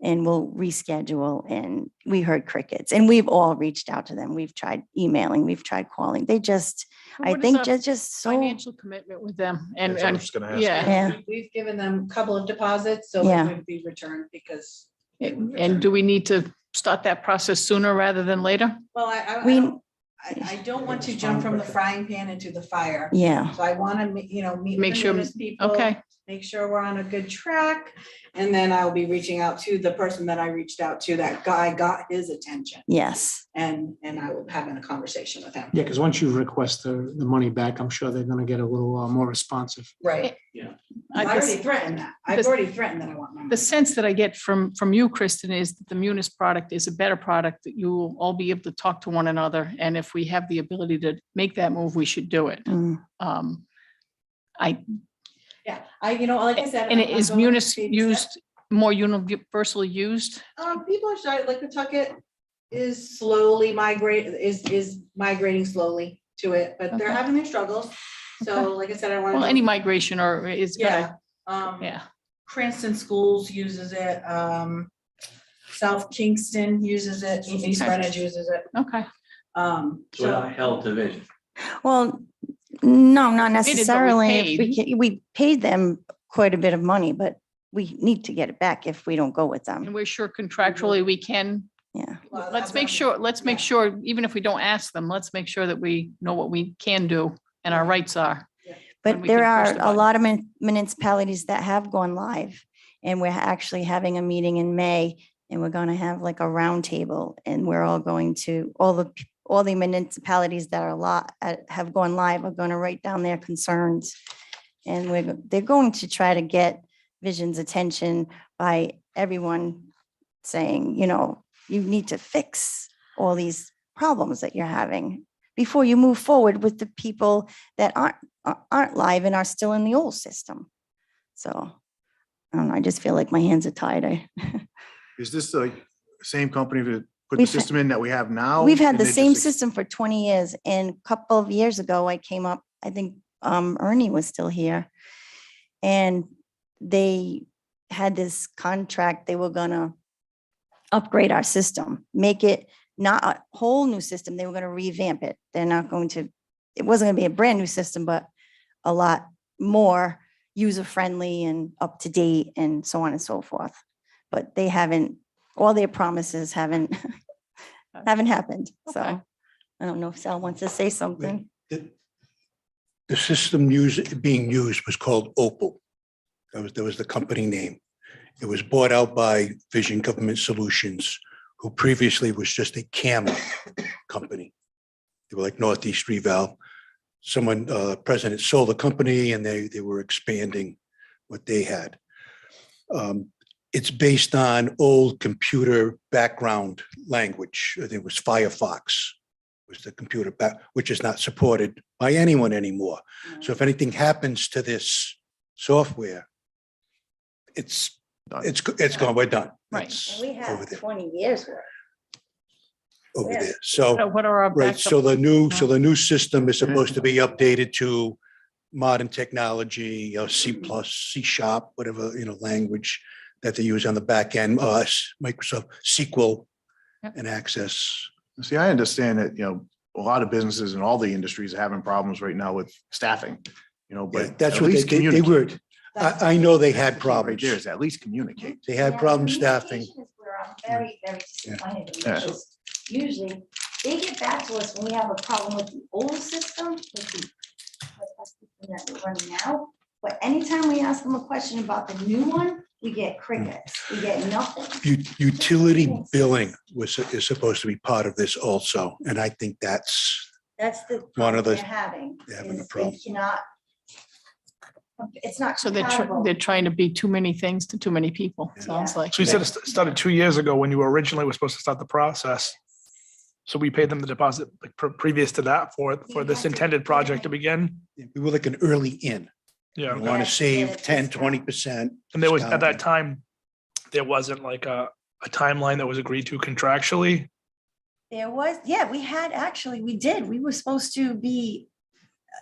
and we'll reschedule. And we heard crickets and we've all reached out to them. We've tried emailing, we've tried calling. They just, I think just so. Financial commitment with them and, That's what I was gonna ask. Yeah. We've given them a couple of deposits, so Yeah. it would be returned because. and do we need to start that process sooner rather than later? Well, I don't want to jump from the frying pan into the fire. Yeah. So I want to, meet Make with sure- the people. Okay, make sure we're on a good track. And then I'll be reaching out to the person that I reached out to, that guy got his attention, Yes. and I will have a conversation with him. Yeah, because once you request the money back, I'm sure they're gonna get a little more responsive. Right. I already threatened that. I've already threatened that I want my money. The sense that I get from you, Kristen, is that the Munis product is a better product, that you will all be able to talk to one another. And if we have the ability to make that move, we should do it. Mm. Yeah, like I said. And I'm is going with Munis baby used, more universally used? People are starting, like Pawtucket is slowly migrating slowly to it, but they're Okay. having their struggles. So like I said, I want to. Well, any migration or is Yeah. gonna, yeah. Cranston Schools uses it. South Kingston uses it. East Okay. Greenwich uses it. Okay. So we're not held to vision. Well, no, not but we necessarily. paid. We paid them quite a bit of money, but we need to get it back if we don't go with them. And we're sure contractually we can. Yeah. Well, Let's make sure, even if we don't ask them, let's make sure that we know what we can do and our rights are. But we there can are push the a button. lot of municipalities that have gone live. And we're actually having a meeting in May, and we're going to have like a roundtable, and we're all going to, all the municipalities that are have gone live are going to write down their concerns. And they're going to try to get Vision's attention by everyone saying, you need to fix all these problems that you're having before you move forward with the people that aren't live and are still in the old system. So I don't know, I just feel like my hands are tied. Is this the same company that put the We've had- system in that we have now? We've had And the they same just system for 20 years, and a couple of years ago, I came up, I think Ernie was still here. And they had this contract, they were gonna upgrade our system, make it not a whole new system, they were gonna revamp it. They're not going to, it wasn't gonna be a brand new system, but a lot more user-friendly and up to date and so on and so forth. But they haven't, all their promises haven't happened. So Okay. I don't know if Sal wants to say something. The system being used was called Opel. That was the company name. It was bought out by Vision Government Solutions, who previously was just a camera company. They were like Northeast Reval. President sold the company, and they were expanding what they had. It's based on old computer background language. I think it was Firefox was the computer which is not supported by anyone anymore. So if anything happens to this software, it's gone, we're done. Right. It's And we over have there, 20 years worth. over yeah. there. So, What are our right, so backup? the new system is supposed to be updated to modern technology, C++, C#, whatever, language that they use on the back end, Microsoft SQL Yep. and Access. See, I understand that, a lot of businesses in all the industries are having problems right now with staffing, Yeah, but that's at what least they were. communicate. I know they That's had the key problems. Right there is at least communicate. They had problem staffing. Communication is where I'm very, very disappointed in, Yeah. because usually they get back to us when we have a problem with the old system, with the system that we're running now. But anytime we ask them a question about the new one, we get crickets, we get nothing. Utility billing is supposed to be part of this also, and I think that's That's the One of problem the- they're having. they're having a is problem. They cannot. It's not So compatible. they're trying to be too many things to too many people, sounds Yeah. like. So you said it started 2 years ago when you originally were supposed to start the process. So we paid them the deposit like previous to that for this intended project to begin. we were like an early in. Yeah. We okay. want to save Yeah, 10, discount. 20%. And there was, at that time, there wasn't like a timeline that was agreed to contractually. There was, yeah, we did. We were supposed to be,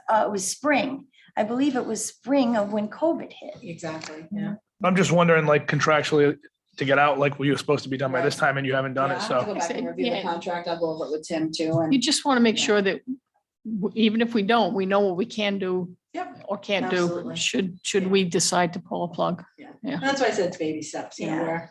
it was spring. I believe it was spring of when COVID hit. Exactly, yeah. I'm just wondering, like contractually to get out, like, were you supposed to be done by this time and you haven't done Yeah, it? I'll have to So go back and review the Yeah. contract. I'll go over it with Tim too, You and just want to make sure that even if we don't, we know what we can do Yep, or can't do, Absolutely. should we decide to pull a plug. Yeah. that's why I said it's baby steps, Yeah.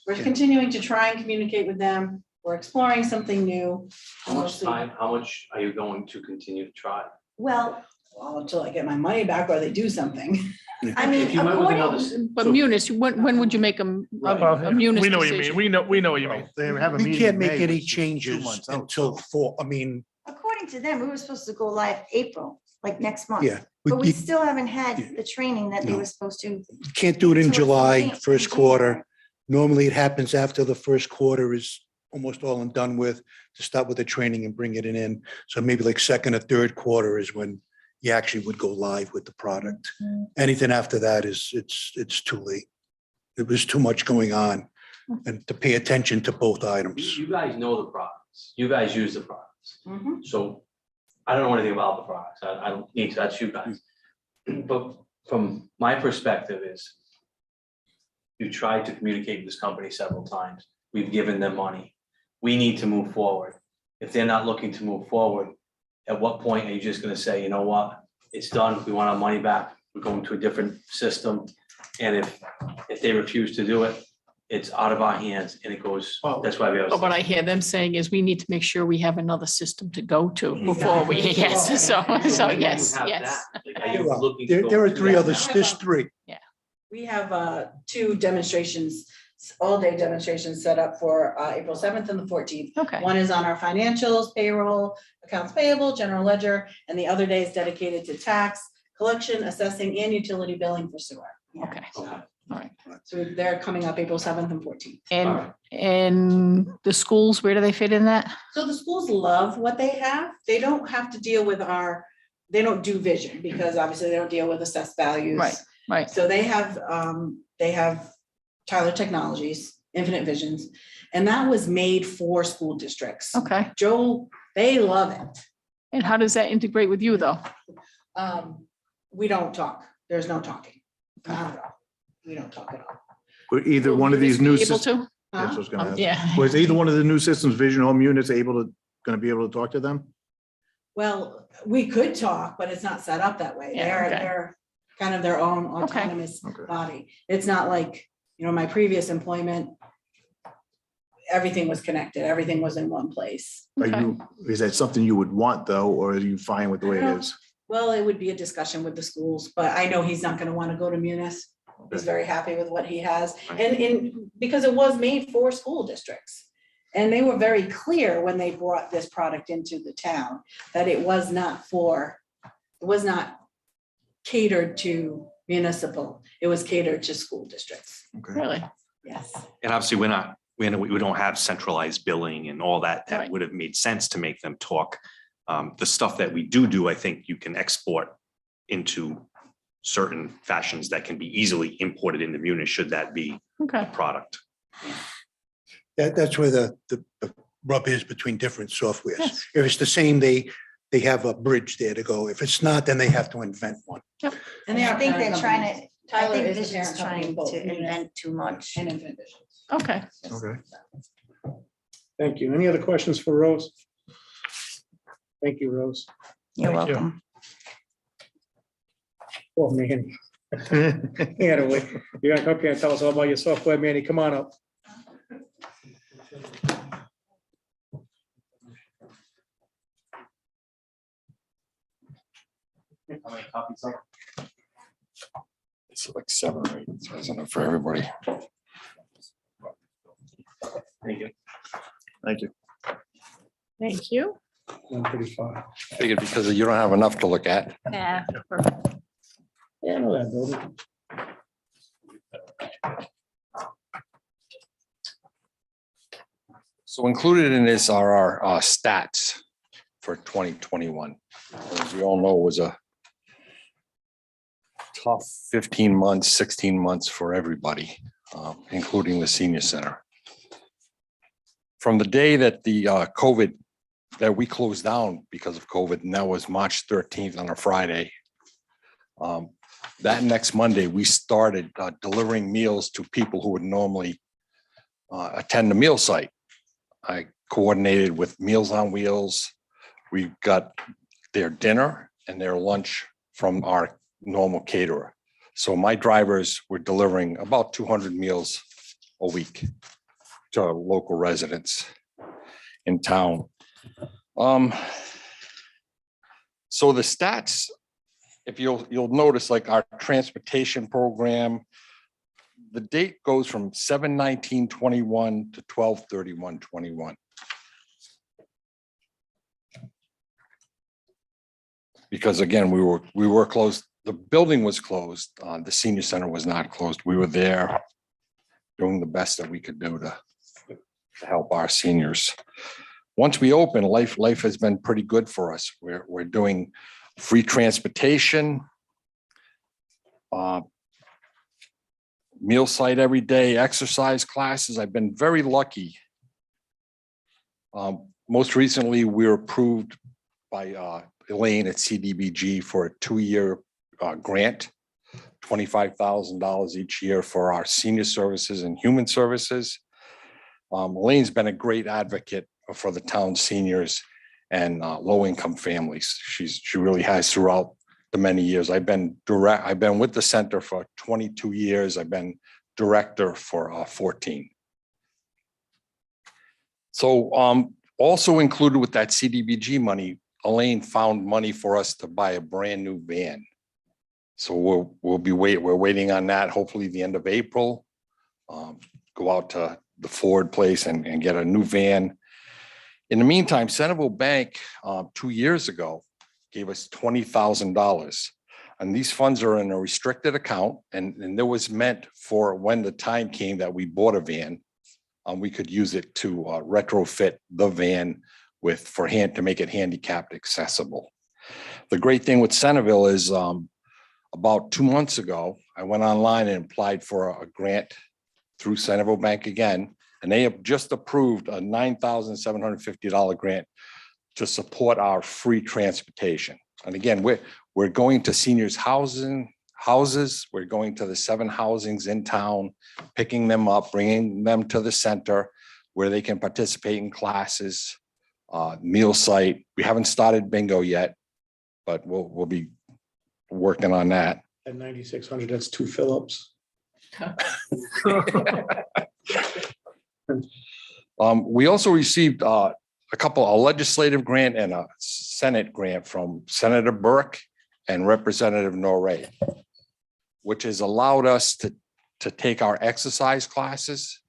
we're continuing to try and communicate with them. We're exploring something new. How much time, how much are you going to continue to try? Well, well, until I get my money back or they do something. I mean, If you went with another, But Munis, when would you make a Munis We know what you mean. decision? We know what you mean. They have a We meeting can't in make May, any which is 2 changes months out, until so- according to them, we were supposed to go live April, like next month. yeah. But we You still haven't had the training that they No. were supposed to. can't do it in So it's July, Jan- first January. quarter. Normally it happens after the first quarter is almost all and done with, to start with the training and bring it in. So maybe like second or third quarter is when you actually would go live with the product. Anything after that is, it's too late. It was too much going on and to pay attention to both items. you guys know the products, you guys use the products. Mhm. So I don't know anything about the products. I don't need to, that's you guys. But from my perspective is you tried to communicate with this company several times. We've given them money. We need to move forward. If they're not looking to move forward, at what point are you just gonna say, you know what? It's done. We want our money back. We're going to a different system. And if they refuse to do it, it's out of our hands and it goes, that's why we have. But what I hear them saying is we need to make sure we have another system to go to before we, yes, so yes, yes. There are three others, there's three. We have 2 demonstrations, all-day demonstrations set up for April 7th and the 14th. Okay, One is on our financials, payroll, accounts payable, general ledger, and the other day is dedicated to tax, collection, assessing, and utility billing for sewer. okay, all right. So they're coming up April 7th and 14th. And the schools, where do they fit in that? So the schools love what they have. They don't have to deal with they don't do vision because obviously they don't deal with assessed values. Right. So they have Tyler Technologies, Infinite Visions, and that was made for school districts. Okay, Joel, they love it. and how does that integrate with you, though? We don't talk. There's no talking. Not at all. We don't talk at all. But either Will one of these Munis new be able systems. to? That's what I was gonna ask. Yeah. Was either one of the new systems, Vision Home units, gonna be able to talk to them? Well, we could talk, but it's not set up that way. Yeah, okay. They're kind of their own Okay. autonomous Okay. body. It's not like, my previous employment, everything was connected, everything was in one place. Are is that something you would want though, or are you fine with the way it is? Well, it would be a discussion with the schools, but I know he's not gonna wanna go to Munis. He's very happy with what he has, and because it was made for school districts. And they were very clear when they brought this product into the town, that it was not catered to municipal, it was catered to school districts. Okay. Really? Yes. And obviously, we don't have centralized billing and all that. That Right. would have made sense to make them talk. The stuff that we do, I think you can export into certain fashions that can be easily imported into Munis, should that be Okay, a product. That's where the rub is between different softwares. Yes. If it's the same, they have a bridge there to go. If it's not, then they have to invent one. And they I are think parent they're trying companies. to, I Tyler think is the Vision's parent company trying of both to Munis invent too much. and Infinite Visions. okay. Okay. Thank you. Any other questions for Rose? Thank you, Rose. You're Thank you. welcome. Oh, man. Anyway, you're gonna come here and tell us all about your software, Manny. Come on up. How many copies are? It's like 7 or 8, so it's enough for everybody. Thank you. Thank you. Thank you. 135. Figured because you don't have enough to look at. Yeah. Yeah, I know that building. So included in this are our stats for 2021. As we all know, it was a tough 15 months, 16 months for everybody, including the senior center. From the day that the COVID, that we closed down because of COVID, and that was March 13th on a Friday. That next Monday, we started delivering meals to people who would normally attend the meal site. I coordinated with Meals on Wheels. We got their dinner and their lunch from our normal caterer. So my drivers were delivering about 200 meals a week to our local residents in town. So the stats if you'll notice, like our transportation program, the date goes from 7/19/21 to 12/31/21. Because again, we were closed, the building was closed, the senior center was not closed. We were there doing the best that we could do to help our seniors. Once we open, life has been pretty good for us. We're doing free transportation, meal site every day, exercise classes. I've been very lucky. Most recently, we were approved by Elaine at CDBG for a 2-year grant, $25,000 each year for our senior services and human services. Elaine's been a great advocate for the town seniors and low-income families. She really has throughout the many years. I've been with the center for 22 years. I've been director for 14. So also included with that CDBG money, Elaine found money for us to buy a brand new van. So we're waiting on that, hopefully the end of April. Go out to the Ford place and get a new van. In the meantime, Centerville Bank 2 years ago gave us $20,000. And these funds are in a restricted account, and it was meant for when the time came that we bought a van, we could use it to retrofit the van to make it handicapped accessible. The great thing with Centerville is about 2 months ago, I went online and applied for a grant through Centerville Bank again, and they have just approved a $9,750 grant to support our free transportation. And again, we're going to seniors houses, we're going to the 7 housings in town, picking them up, bringing them to the center where they can participate in classes, meal site. We haven't started bingo yet, but we'll be working on that. At 9,600, that's 2 Phillips. We also received a legislative grant and a Senate grant from Senator Burke and Representative Norray, which has allowed us to take our exercise classes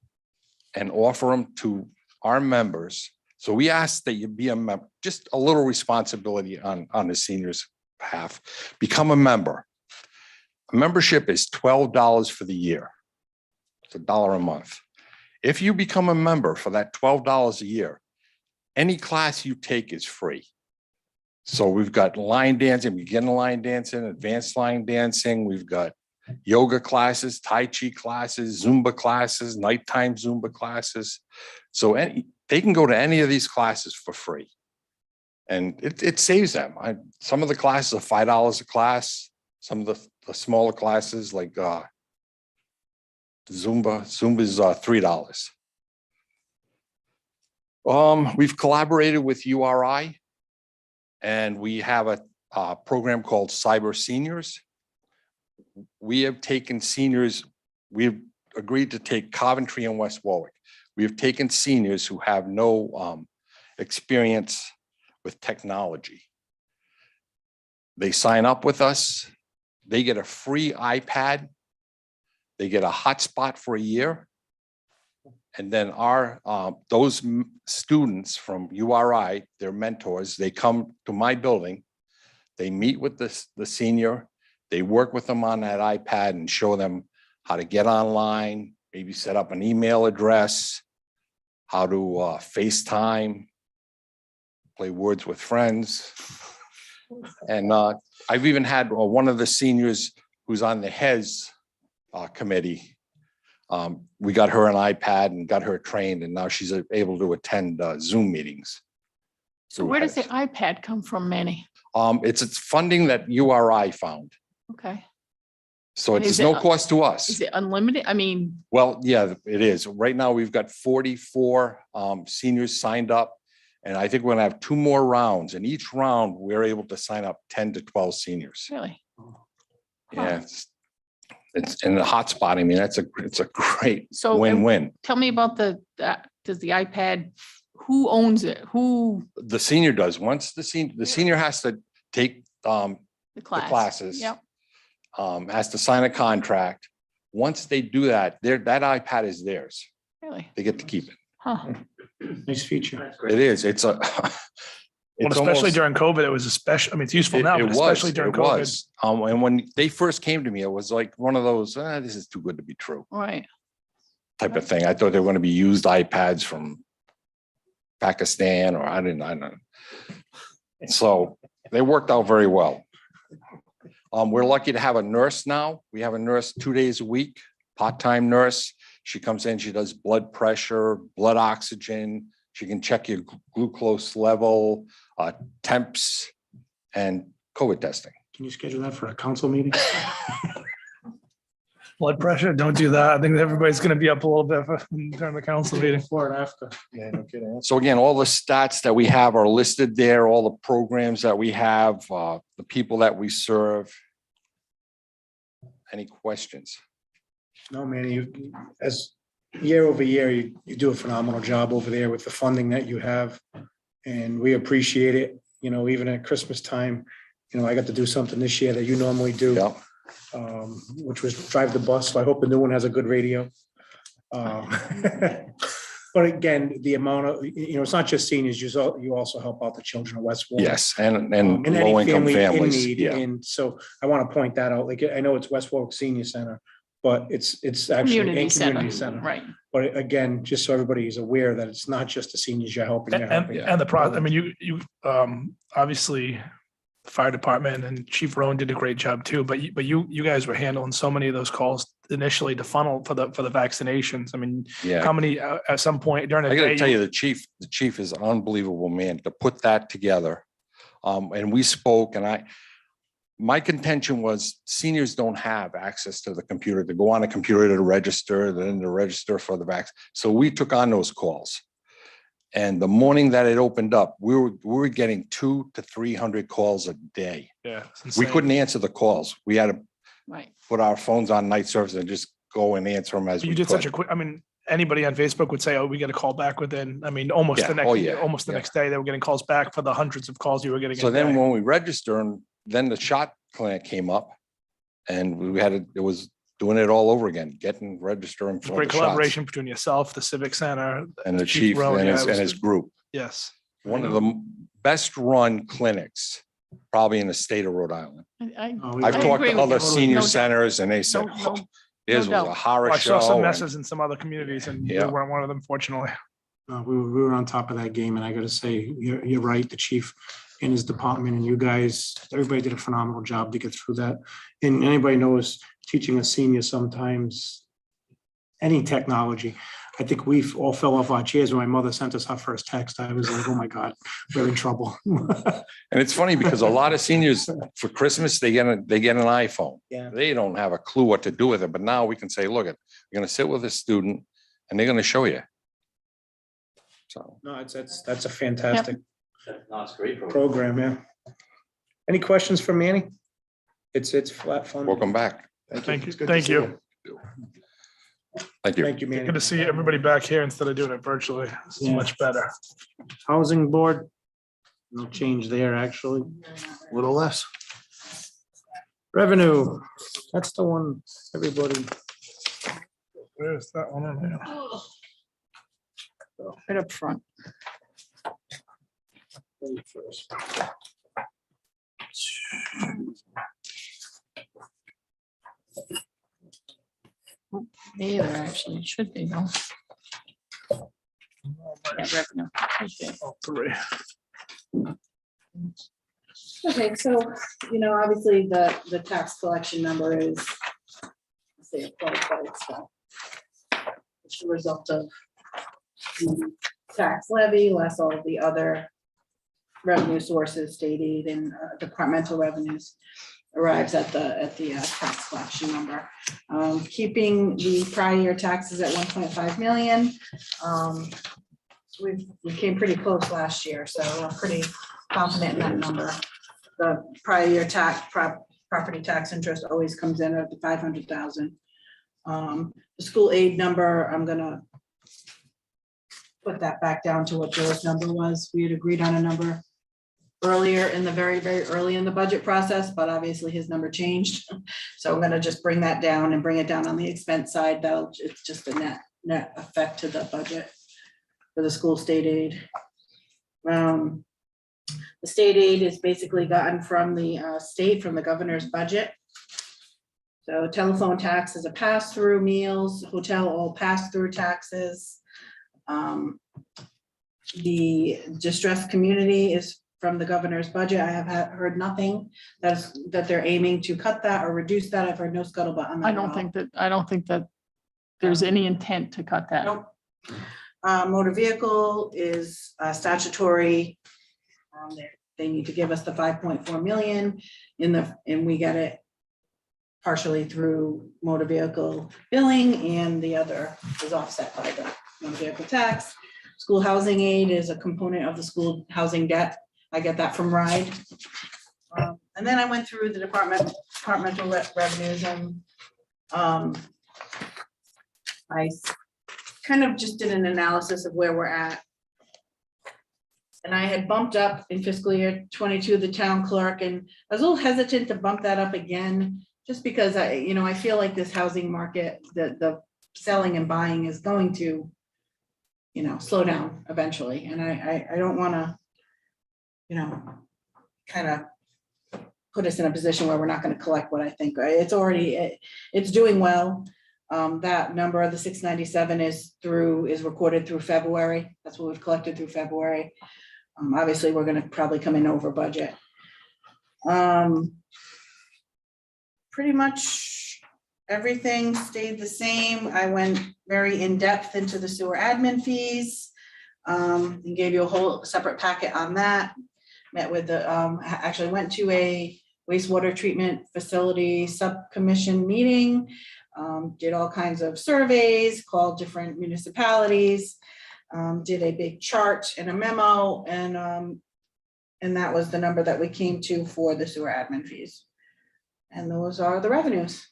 and offer them to our members. So we ask that you be a member, just a little responsibility on the seniors' behalf. Become a member. A membership is $12 for the year. It's $1 a month. If you become a member for that $12 a year, any class you take is free. So we've got line dancing, beginner line dancing, advanced line dancing. We've got yoga classes, Tai Chi classes, Zumba classes, nighttime Zumba classes. So they can go to any of these classes for free. And it saves them. Some of the classes are $5 a class. Some of the smaller classes like Zumba is $3. We've collaborated with URI, and we have a program called Cyber Seniors. We have taken seniors, we've agreed to take Coventry and West Warwick. We have taken seniors who have no experience with technology. They sign up with us, they get a free iPad, they get a hotspot for a year. And then those students from URI, their mentors, they come to my building, they meet with the senior, they work with them on that iPad and show them how to get online, maybe set up an email address, how to FaceTime, play Words with Friends. And I've even had one of the seniors who's on the HES committee. We got her an iPad and got her trained, and now she's able to attend Zoom meetings. So where does the iPad come from, Manny? It's funding that URI found. Okay. So it's no cost to us. Is it unlimited? I mean. Well, yeah, it is. Right now, we've got 44 seniors signed up, and I think we're gonna have 2 more rounds. And each round, we're able to sign up 10 to 12 seniors. Really? Yeah, it's in the hotspot. I mean, it's a great So win-win. Tell me about does the iPad, who owns it? Who? The senior does. Once the senior has to take The the class. classes. Yep. Has to sign a contract. Once they do that, that iPad is theirs. Really? They get to keep it. Huh. Nice feature. It is. It's a. Well, it's especially almost- during COVID, it was especially, I mean, it's useful now, It but was, especially during it COVID. was. And when they first came to me, it was like one of those, this is too good to be true Right. type of thing. I thought they were going to be used iPads from Pakistan or I don't know. So they worked out very well. We're lucky to have a nurse now. We have a nurse 2 days a week, part-time nurse. She comes in, she does blood pressure, blood oxygen. She can check your glucose level, temps, and COVID testing. Can you schedule that for a council meeting? Blood pressure, don't do that. I think everybody's going to be up a little bit during the council meeting. Before and after. Yeah, no kidding. So again, all the stats that we have are listed there, all the programs that we have, the people that we serve. Any questions? No, man, as year over year, you do a phenomenal job over there with the funding that you have. And we appreciate it, even at Christmas time, I got to do something this year that you normally do. Yeah. Which was drive the bus. So I hope the new one has a good radio. But again, the amount of, it's not just seniors, you also help out the children of West Warwick. Yes, and And any low income family in families. need. Yeah. And so I want to point that out. Like, I know it's West Warwick Senior Center, but it's actually a Community community center. center. Right. But again, just so everybody is aware that it's not just the seniors you're helping. You're helping. And I mean, you obviously, the fire department and Chief Rowan did a great job too, but you guys were handling so many of those calls initially to funnel for the vaccinations. I mean, Yeah. how many at some point during the I day? gotta tell you, the chief is an unbelievable man to put that together. And we spoke and my contention was seniors don't have access to the computer, to go on a computer to register, then to register for the vaccine. So we took on those calls. And the morning that it opened up, we were getting 200 to 300 calls a day. Yeah. it's We insane. couldn't answer the calls. We had to Right. put our phones on night service and just go and answer them as You we did such a could. quick, I mean, anybody on Facebook would say, oh, we get a call back within, I mean, almost Yeah. the next, Oh, yeah. almost the Yeah. next day, they were getting calls back for the hundreds of calls you were getting. So a then day. when we register, and then the shot clinic came up and it was doing it all over again, registering It's a for great the shots. collaboration between yourself, the Civic Center. And the Chief chief Rowan, and yeah, his, it was and his group. Yes. One of the best run clinics probably in the state of Rhode Island. I've talked agree to with other you. senior No doubt. centers and they said, No- no- this was doubt. a horror Well, I saw show. some and- messes in some other communities and we Yeah. weren't one of them, fortunately. We were on top of that game, and I gotta say, you're right, the chief and his department and you guys, everybody did a phenomenal job to get through that. And anybody knows, teaching a senior sometimes, any technology, I think we've all fell off our chairs when my mother sent us our first text. I was like, oh my God, we're in trouble. And it's funny because a lot of seniors for Christmas, they get an iPhone. Yeah. They don't have a clue what to do with it, but now we can say, look, you're gonna sit with a student and they're gonna show you. So. No, that's a fantastic No, it's a great program, yeah. Any questions for Manny? It's flat fun. Welcome back. Thank you. It's good to Thank see you. Thank you. Thank you, Manny. Good to see everybody back here instead of doing it virtually. It's Yeah. much better. Housing Board, no change there, actually. A little less. Revenue, that's the one, everybody. Where's that one on here? Right up front. There, actually, it should be, though. Yeah, revenue. Okay. Oh, three. Okay, so, obviously the tax collection number is, let's say, but it's the result of the tax levy, less all of the other revenue sources, state aid and departmental revenues arrives at the tax collection number. Keeping the prior year taxes at 1.5 million. We came pretty close last year, so I'm pretty confident in that number. The prior year property tax interest always comes in at the 500,000. The school aid number, I'm gonna put that back down to what Joe's number was. We had agreed on a number earlier in the very, very early in the budget process, but obviously his number changed. So I'm gonna just bring that down and bring it down on the expense side. It's just a net effect to the budget for the school state aid. The state aid is basically gotten from the state, from the governor's budget. So telephone tax is a pass-through, meals, hotel, all pass-through taxes. The distressed community is from the governor's budget. I have heard nothing that they're aiming to cut that or reduce that. I've heard no scuttlebutt on that. I don't think that there's any intent to cut that. Nope. Motor vehicle is statutory. They need to give us the 5.4 million and we get it partially through motor vehicle billing, and the other is offset by the motor vehicle tax. School housing aid is a component of the school housing debt. I get that from RIDE. And then I went through the departmental revenues, and I kind of just did an analysis of where we're at. And I had bumped up in fiscal year 22 the town clerk, and I was a little hesitant to bump that up again, just because I feel like this housing market, the selling and buying is going to, slow down eventually. And I don't want to, kind of put us in a position where we're not going to collect what I think. It's doing well. That number of the 697 is recorded through February. That's what we've collected through February. Obviously, we're going to probably come in over budget. Pretty much everything stayed the same. I went very in depth into the sewer admin fees, and gave you a whole separate packet on that. Met with the, actually went to a wastewater treatment facility subcommission meeting, did all kinds of surveys, called different municipalities, did a big chart and a memo, and that was the number that we came to for the sewer admin fees. And those are the revenues.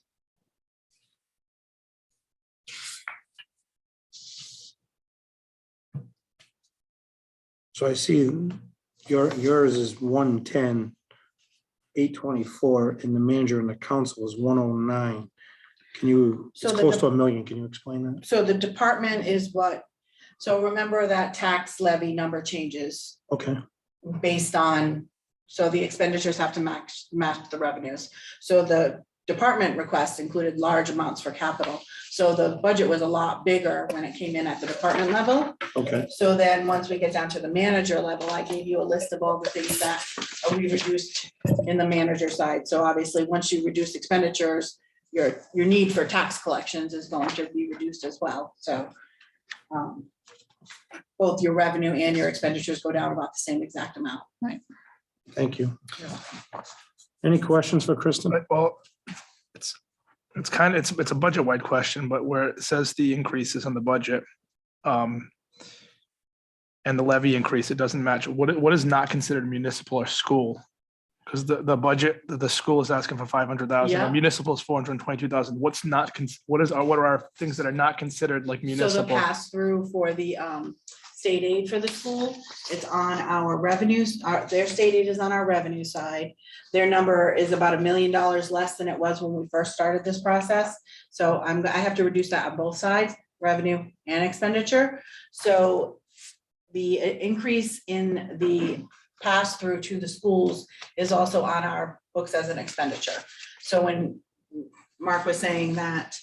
So I see yours is 110, 824, and the manager and the council is 109. Can you, So it's the close to $1 million. Can you explain that? So the department is what, so remember that tax levy number changes Okay, based on, so the expenditures have to match the revenues. So the department request included large amounts for capital. So the budget was a lot bigger when it came in at the department level. okay. So then once we get down to the manager level, I gave you a list of all the things that we reduced in the manager side. So obviously, once you reduce expenditures, your need for tax collections is going to be reduced as well. So both your revenue and your expenditures go down about the same exact amount. Right. Thank you. Any questions for Kristen? Well, it's a budget wide question, but where it says the increases on the budget, and the levy increase, it doesn't match. What is not considered municipal or school? Because the budget, the school is asking for 500,000, Yeah. and municipal is 422,000. What are our things that are not considered like So the municipal? pass through for the state aid for the school, it's on our revenues, their state aid is on our revenue side. Their number is about $1 million less than it was when we first started this process. So I have to reduce that on both sides, revenue and expenditure. So the increase in the pass through to the schools is also on our books as an expenditure. So when Mark was saying that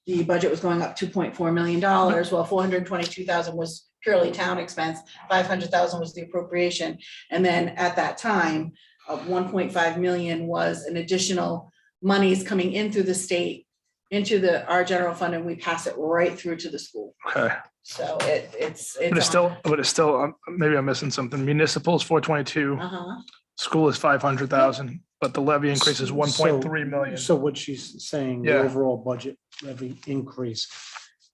the budget was going up $2.4 million, well, 422,000 was purely town expense, 500,000 was the appropriation. And then at that time, 1.5 million was an additional monies coming in through the state into our general fund, and we pass it right through to the school. Okay, So it's. but it's still, maybe I'm missing something. Municipal is 422, school is 500,000, but the levy increase is 1.3 million. So what she's saying, the Yeah. overall budget levy increase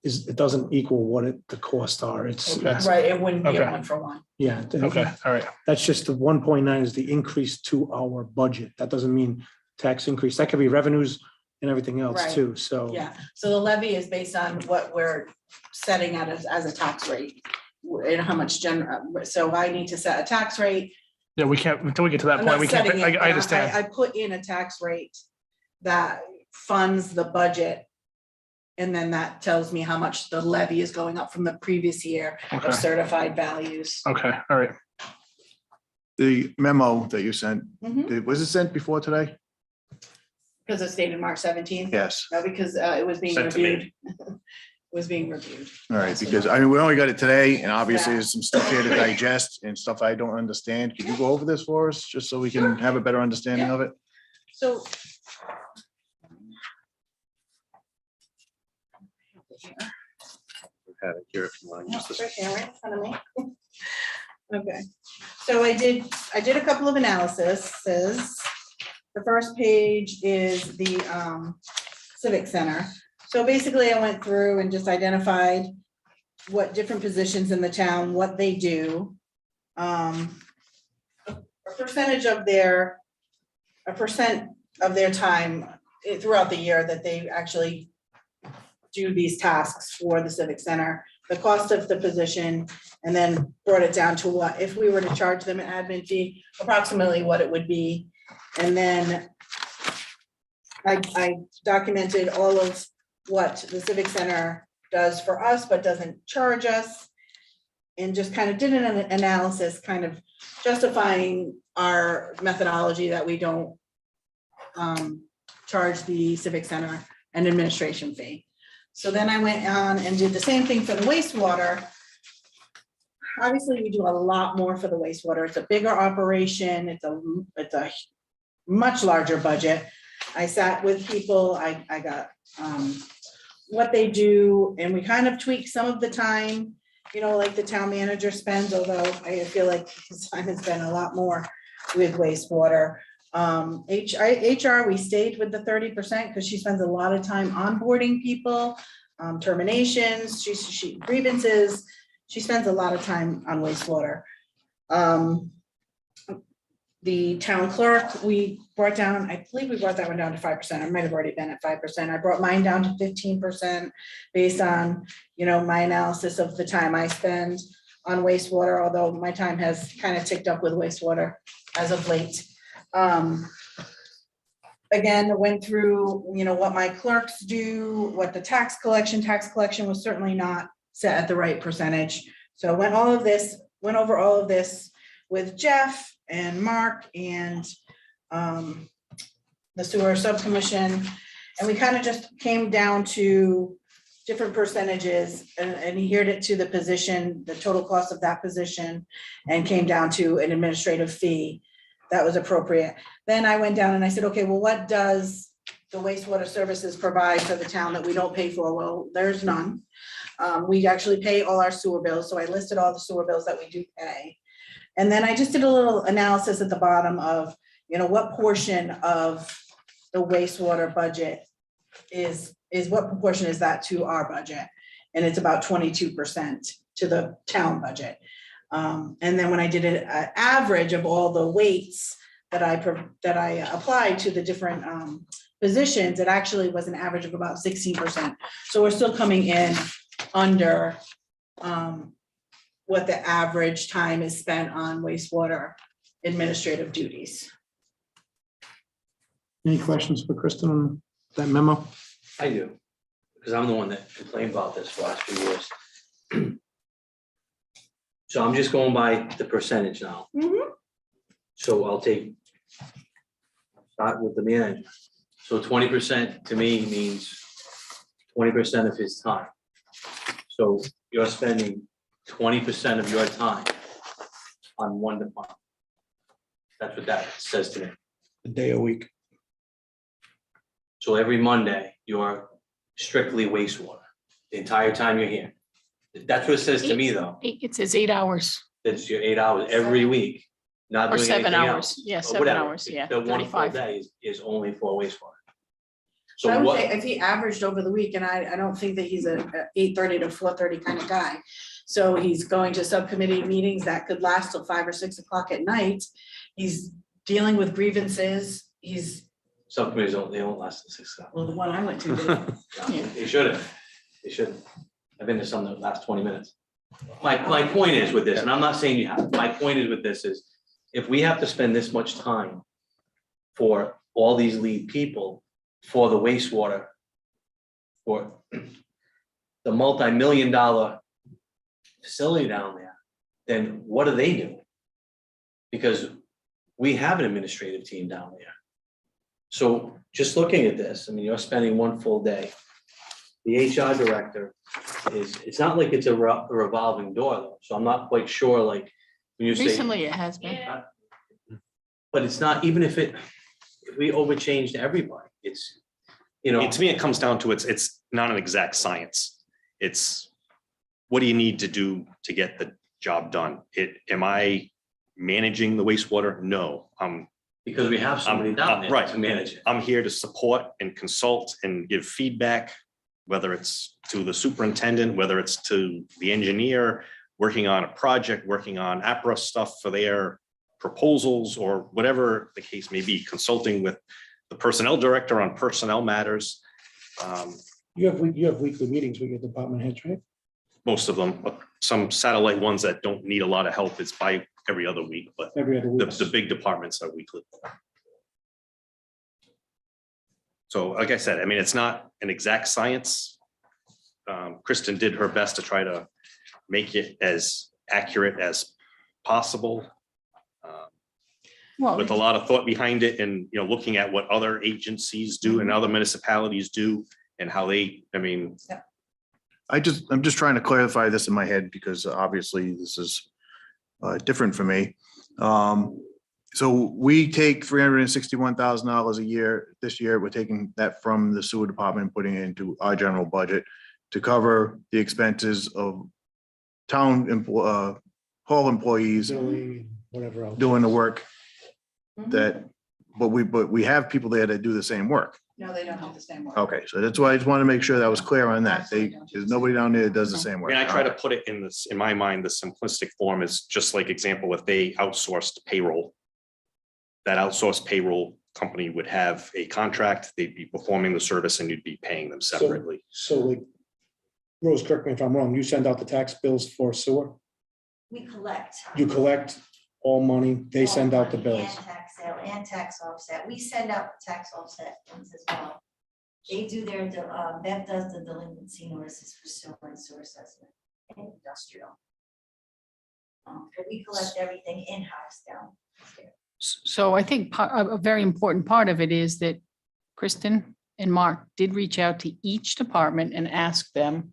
it doesn't equal what the costs are. It's Okay. Right, it wouldn't be a Okay. 1-for-1. yeah. Okay, all right. That's just the 1.9 is the increase to our budget. That doesn't mean tax increase. That could be revenues and everything else Right. too. So Yeah, so the levy is based on what we're setting at as a tax rate. And how much so I need to set a tax rate. Yeah, we can't, until we get to that I'm point, not we can't, setting it, I but I understand. put in a tax rate that funds the budget. And then that tells me how much the levy is going up from the previous year Okay. of certified values. Okay, all right. The memo that you sent, Mhm. was it sent before today? Because it's dated March 17th. Yes. No, because it was being Sent to me. reviewed. Was being reviewed. All right, because I mean, we only got it today and obviously Yeah. there's some stuff here to digest and stuff I don't understand. Could you go over this for us, just so we can have a better understanding of it? So. Have it here if you want to use this. Right here, right in front of me. Okay, so I did a couple of analyses. The first page is the Civic Center. So basically I went through and just identified what different positions in the town, what they do. A percent of their time throughout the year that they actually do these tasks for the Civic Center, the cost of the position, and then brought it down to what, if we were to charge them an admin fee, approximately what it would be. And then I documented all of what the Civic Center does for us, but doesn't charge us. And just kind of did an analysis, kind of justifying our methodology that we don't charge the Civic Center an administration fee. So then I went on and did the same thing for the wastewater. Obviously, we do a lot more for the wastewater. It's a bigger operation. It's a much larger budget. I sat with people, I got what they do, and we kind of tweak some of the time, you know, like the town manager spends, although I feel like his time has been a lot more with wastewater. HR, we stayed with the 30% because she spends a lot of time onboarding people, terminations, she grievances. She spends a lot of time on wastewater. The town clerk, we brought down, I believe we brought that one down to 5%. I might have already been at 5%. I brought mine down to 15% based on, you know, my analysis of the time I spend on wastewater, although my time has kind of ticked up with wastewater as of late. Again, I went through, you know, what my clerks do, what the tax collection was certainly not set at the right percentage. So went over all of this with Jeff and Mark and the sewer subcommission. And we kind of just came down to different percentages and adhered it to the position, the total cost of that position, and came down to an administrative fee that was appropriate. Then I went down and I said, okay, well, what does the wastewater services provide for the town that we don't pay for? Well, there's none. We actually pay all our sewer bills. So I listed all the sewer bills that we do pay. And then I just did a little analysis at the bottom of, you know, what portion of the wastewater budget is what proportion is that to our budget? And it's about 22% to the town budget. And then when I did an average of all the weights that I applied to the different positions, it actually was an average of about 16%. So we're still coming in under what the average time is spent on wastewater administrative duties. Any questions for Kristen on that memo? I do, because I'm the one that complained about this for the last few years. So I'm just going by the percentage now. Mhm. So I'll start with the manager. So 20% to me means 20% of his time. So you're spending 20% of your time on one department. That's what that says to me. A day a week. So every Monday, you're strictly wastewater, the entire time you're here. That's what it says to me, though. It says 8 hours That's your 8 hours every week, not or doing 7 anything hours. else. Yeah, Or 7 whatever. hours. Yeah, The 1 full 35. day is only for wastewater. So I So would what, say if he averaged over the week, and I don't think that he's a 8:30 to 4:30 kind of guy. So he's going to subcommittee meetings that could last till 5 or 6 o'clock at night. He's dealing with grievances. He's, subcommittees they don't last till 6 hours. well, the one I went to did. Yeah. They shouldn't. They shouldn't. I've been to some that last 20 minutes. My point is with this, and I'm not saying you have, my point is with this is, if we have to spend this much time for all these lead people for the wastewater, for the multi-million-dollar facility down there, then what do they do? Because we have an administrative team down there. So just looking at this, I mean, you're spending one full day. The HR director it's not like it's a revolving door though, so I'm not quite sure, like, when you say. Recently, it has been. But it's not, even if we overchanged everybody, it's, you know. To me, it comes down to it's not an exact science. It's what do you need to do to get the job done? Am I managing the wastewater? No, Because we have somebody down there right to manage it. I'm here to support and consult and give feedback, whether it's to the superintendent, whether it's to the engineer, working on a project, working on APRA stuff for their proposals, or whatever the case may be, consulting with the personnel director on personnel matters. You have weekly meetings with your department heads, right? Most of them, some satellite ones that don't need a lot of help, it's by every other week, but Every other week. the big departments are weekly. So like I said, I mean, it's not an exact science. Kristen did her best to try to make it as accurate as possible, Well, with a lot of thought behind it, and, you know, looking at what other agencies do and other municipalities do and how they, I mean. I'm just trying to clarify this in my head because obviously this is different for me. So we take $361,000 a year. This year, we're taking that from the sewer department and putting it into our general budget to cover the expenses of town hall employees Billing and whatever else. doing the work that, but we have people there that do the same work. No, they don't have the same work. Okay, so that's why I just want to make sure that was clear on that. There's nobody down there that does the same I work. mean, I try to put it in this, in my mind, the simplistic form is just like example, if they outsourced payroll, that outsourced payroll company would have a contract, they'd be performing the service and you'd be paying them separately. So like, Rose, correct me if I'm wrong, you send out the tax bills for sewer? We collect. You collect all money, they send out the And bills. tax sale and tax offset. We send out the tax offset things as well. They do their, Bev does the delinquency notices for sewer and sewer assessment and industrial. But we collect everything in-house down here. So I think a very important part of it is that Kristen and Mark did reach out to each department and ask them,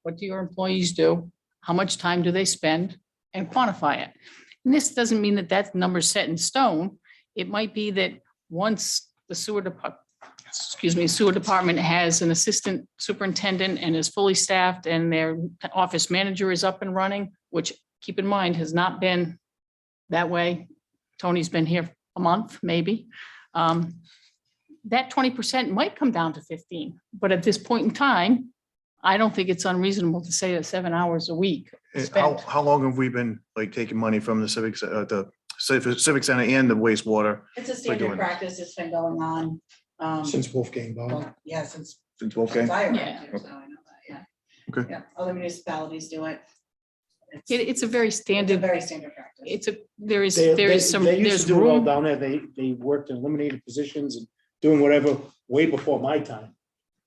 what do your employees do? How much time do they spend? And quantify it. And this doesn't mean that that number's set in stone. It might be that once the sewer department has an assistant superintendent and is fully staffed and their office manager is up and running, which keep in mind has not been that way. Tony's been here a month, maybe. That 20% might come down to 15, but at this point in time, I don't think it's unreasonable to say that 7 hours a week spent. How long have we been like taking money from the civic center and the wastewater? It's a doing standard this. practice. It's been going on. Since Wolfgang bought it. Well, yeah, since Okay. I arrived Yeah. here, so I know that, yeah. Okay. Yeah, other municipalities do it. It's a very It's a standard, very standard practice. there is They some, used there's to do it all room. down there. They worked in eliminated positions and doing whatever way before my time.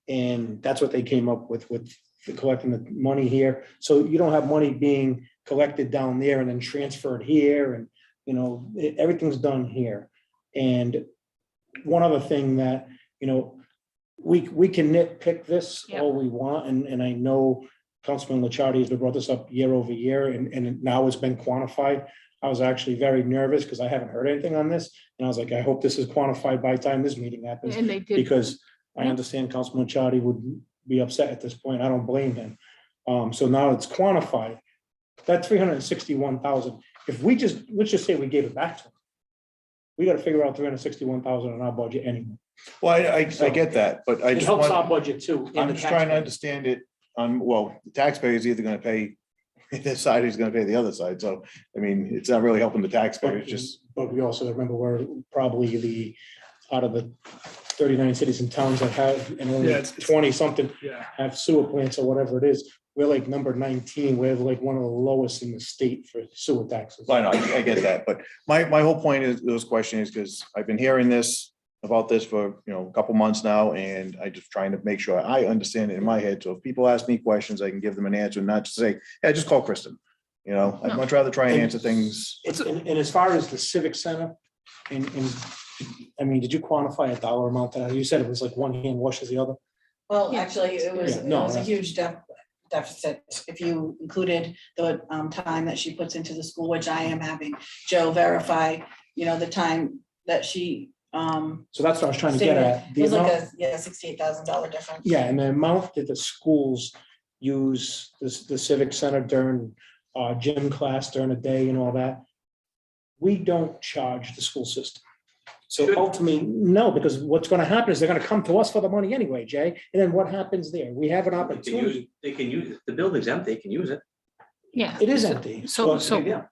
And that's what they came up with collecting the money here. So you don't have money being collected down there and then transferred here, and, you know, everything's done here. And one other thing that, you know, we can nitpick this all we want, and I know Councilman Licciardi has brought this up year over year, and now it's been quantified. I was actually very nervous because I haven't heard anything on this, and I was like, I hope this is quantified by the time this meeting happens, And they did. because I understand Councilman Licciardi would be upset at this point. I don't blame him. So now it's quantified. That 361,000, if we let's just say we gave it back to him, we got to figure out 361,000 in our budget anyway. Well, I get that, but I It just helps our want, budget too. and I'm the just trying to taxpayer. understand it well, the taxpayer is either gonna pay this side, he's gonna pay the other side. So, I mean, it's not really helping the taxpayer, it's just. But we also remember we're probably out of the 39 cities and towns that have, and only Yeah, it's- 20 something Yeah. have sewer plants or whatever it is, we're like number 19. We're like one of the lowest in the state for sewer taxes. I know, I get that, but my whole point is, this question is because I've been hearing about this for, a couple months now, and I just trying to make sure I understand it in my head. So if people ask me questions, I can give them an answer, and not just say, yeah, just call Kristen. I'd much rather try and answer things. And as far as the civic center, and I mean, did you quantify a dollar amount that you said it was like one hand washes the other? Well, Yeah. actually, it was, Yeah, it no, was a that's- huge deficit. If you included the time that she puts into the school, which I am having Joe verify, the time that she. So that's what I was trying to get at. It The was like amount, $68,000 difference. yeah, and the amount that the schools use the civic center during gym class during the day and all that, we don't charge the school system. So Good. ultimately, no, because what's gonna happen is they're gonna come to us for the money anyway, Jay. And then what happens there? We have an opportunity. They can use it. The building's empty, they can use it. Yeah. It is empty. So-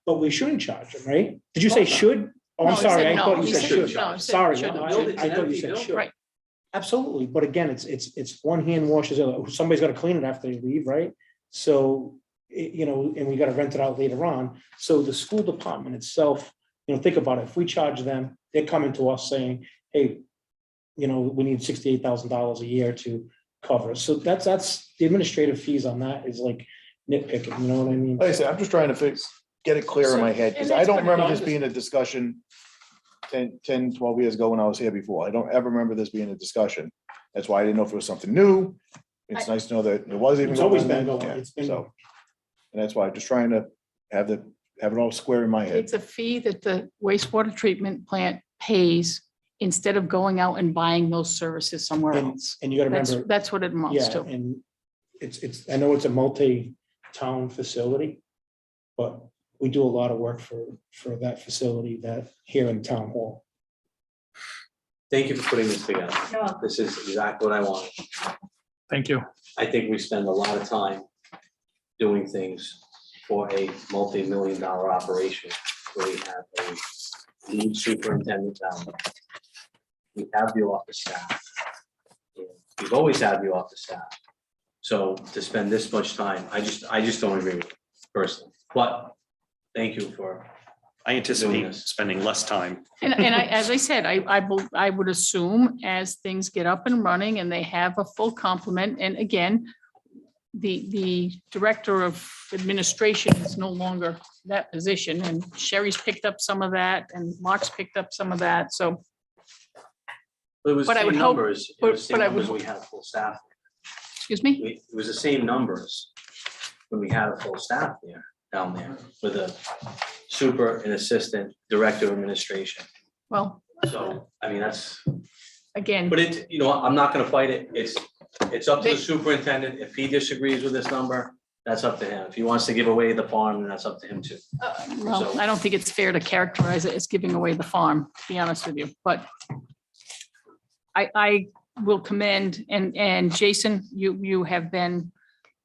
But we shouldn't charge them, right? Did you say should? Oh, I'm No, he sorry, said I no. thought you He said said should. no, he said Sorry, should. no, I Building's I an thought you empty said building. should. Right. Absolutely, but again, it's one hand washes the other. Somebody's gotta clean it after they leave, right? So, and we gotta rent it out later on. So the school department itself, think about it. If we charge them, they're coming to us saying, hey, we need $68,000 a year to cover. So that's the administrative fees on that is like nitpicking, you know what I mean? Like I said, I'm just trying to get it clear in my head, because and I that's don't what- remember no, this I'm being a discussion 10, 12 years ago when I was here before. I don't ever remember this being a discussion. That's why I didn't know if it was something new. It's nice to know that it was even. It's always going been on. going. Yeah, It's been- so. And that's why I'm just trying to have it all square in my head. It's a fee that the wastewater treatment plant pays instead of going out and buying those services somewhere And, else. and you gotta That's, remember, that's what it amounts yeah, to. and I know it's a multi-town facility, but we do a lot of work for that facility here in town hall. Thank you for putting this together. This is exactly what I wanted. Thank you. I think we spend a lot of time doing things for a multi-million-dollar operation where we have a lead superintendent down there. We have the office staff. We've always had the office staff. So to spend this much time, I just don't agree with it personally, but thank you for. I Doing anticipate this. spending less time. And as I said, I would assume as things get up and running and they have a full complement, and again, the director of administration is no longer that position, and Sherry's picked up some of that, and Mark's picked up some of that, so. It was the But I would same hope- numbers, it but- was the same but I would- numbers when we had a full staff. Excuse me? It was the same numbers when we had a full staff there, down there, with a super and assistant director of administration. Well, So, I mean, that's, again, but I'm not gonna fight it. It's up to They- the superintendent. If he disagrees with this number, that's up to him. If he wants to give away the farm, then that's up to him too. well, I don't think it's fair to characterize it as giving away the farm, to be honest with you, but I will commend, and Jason, you have been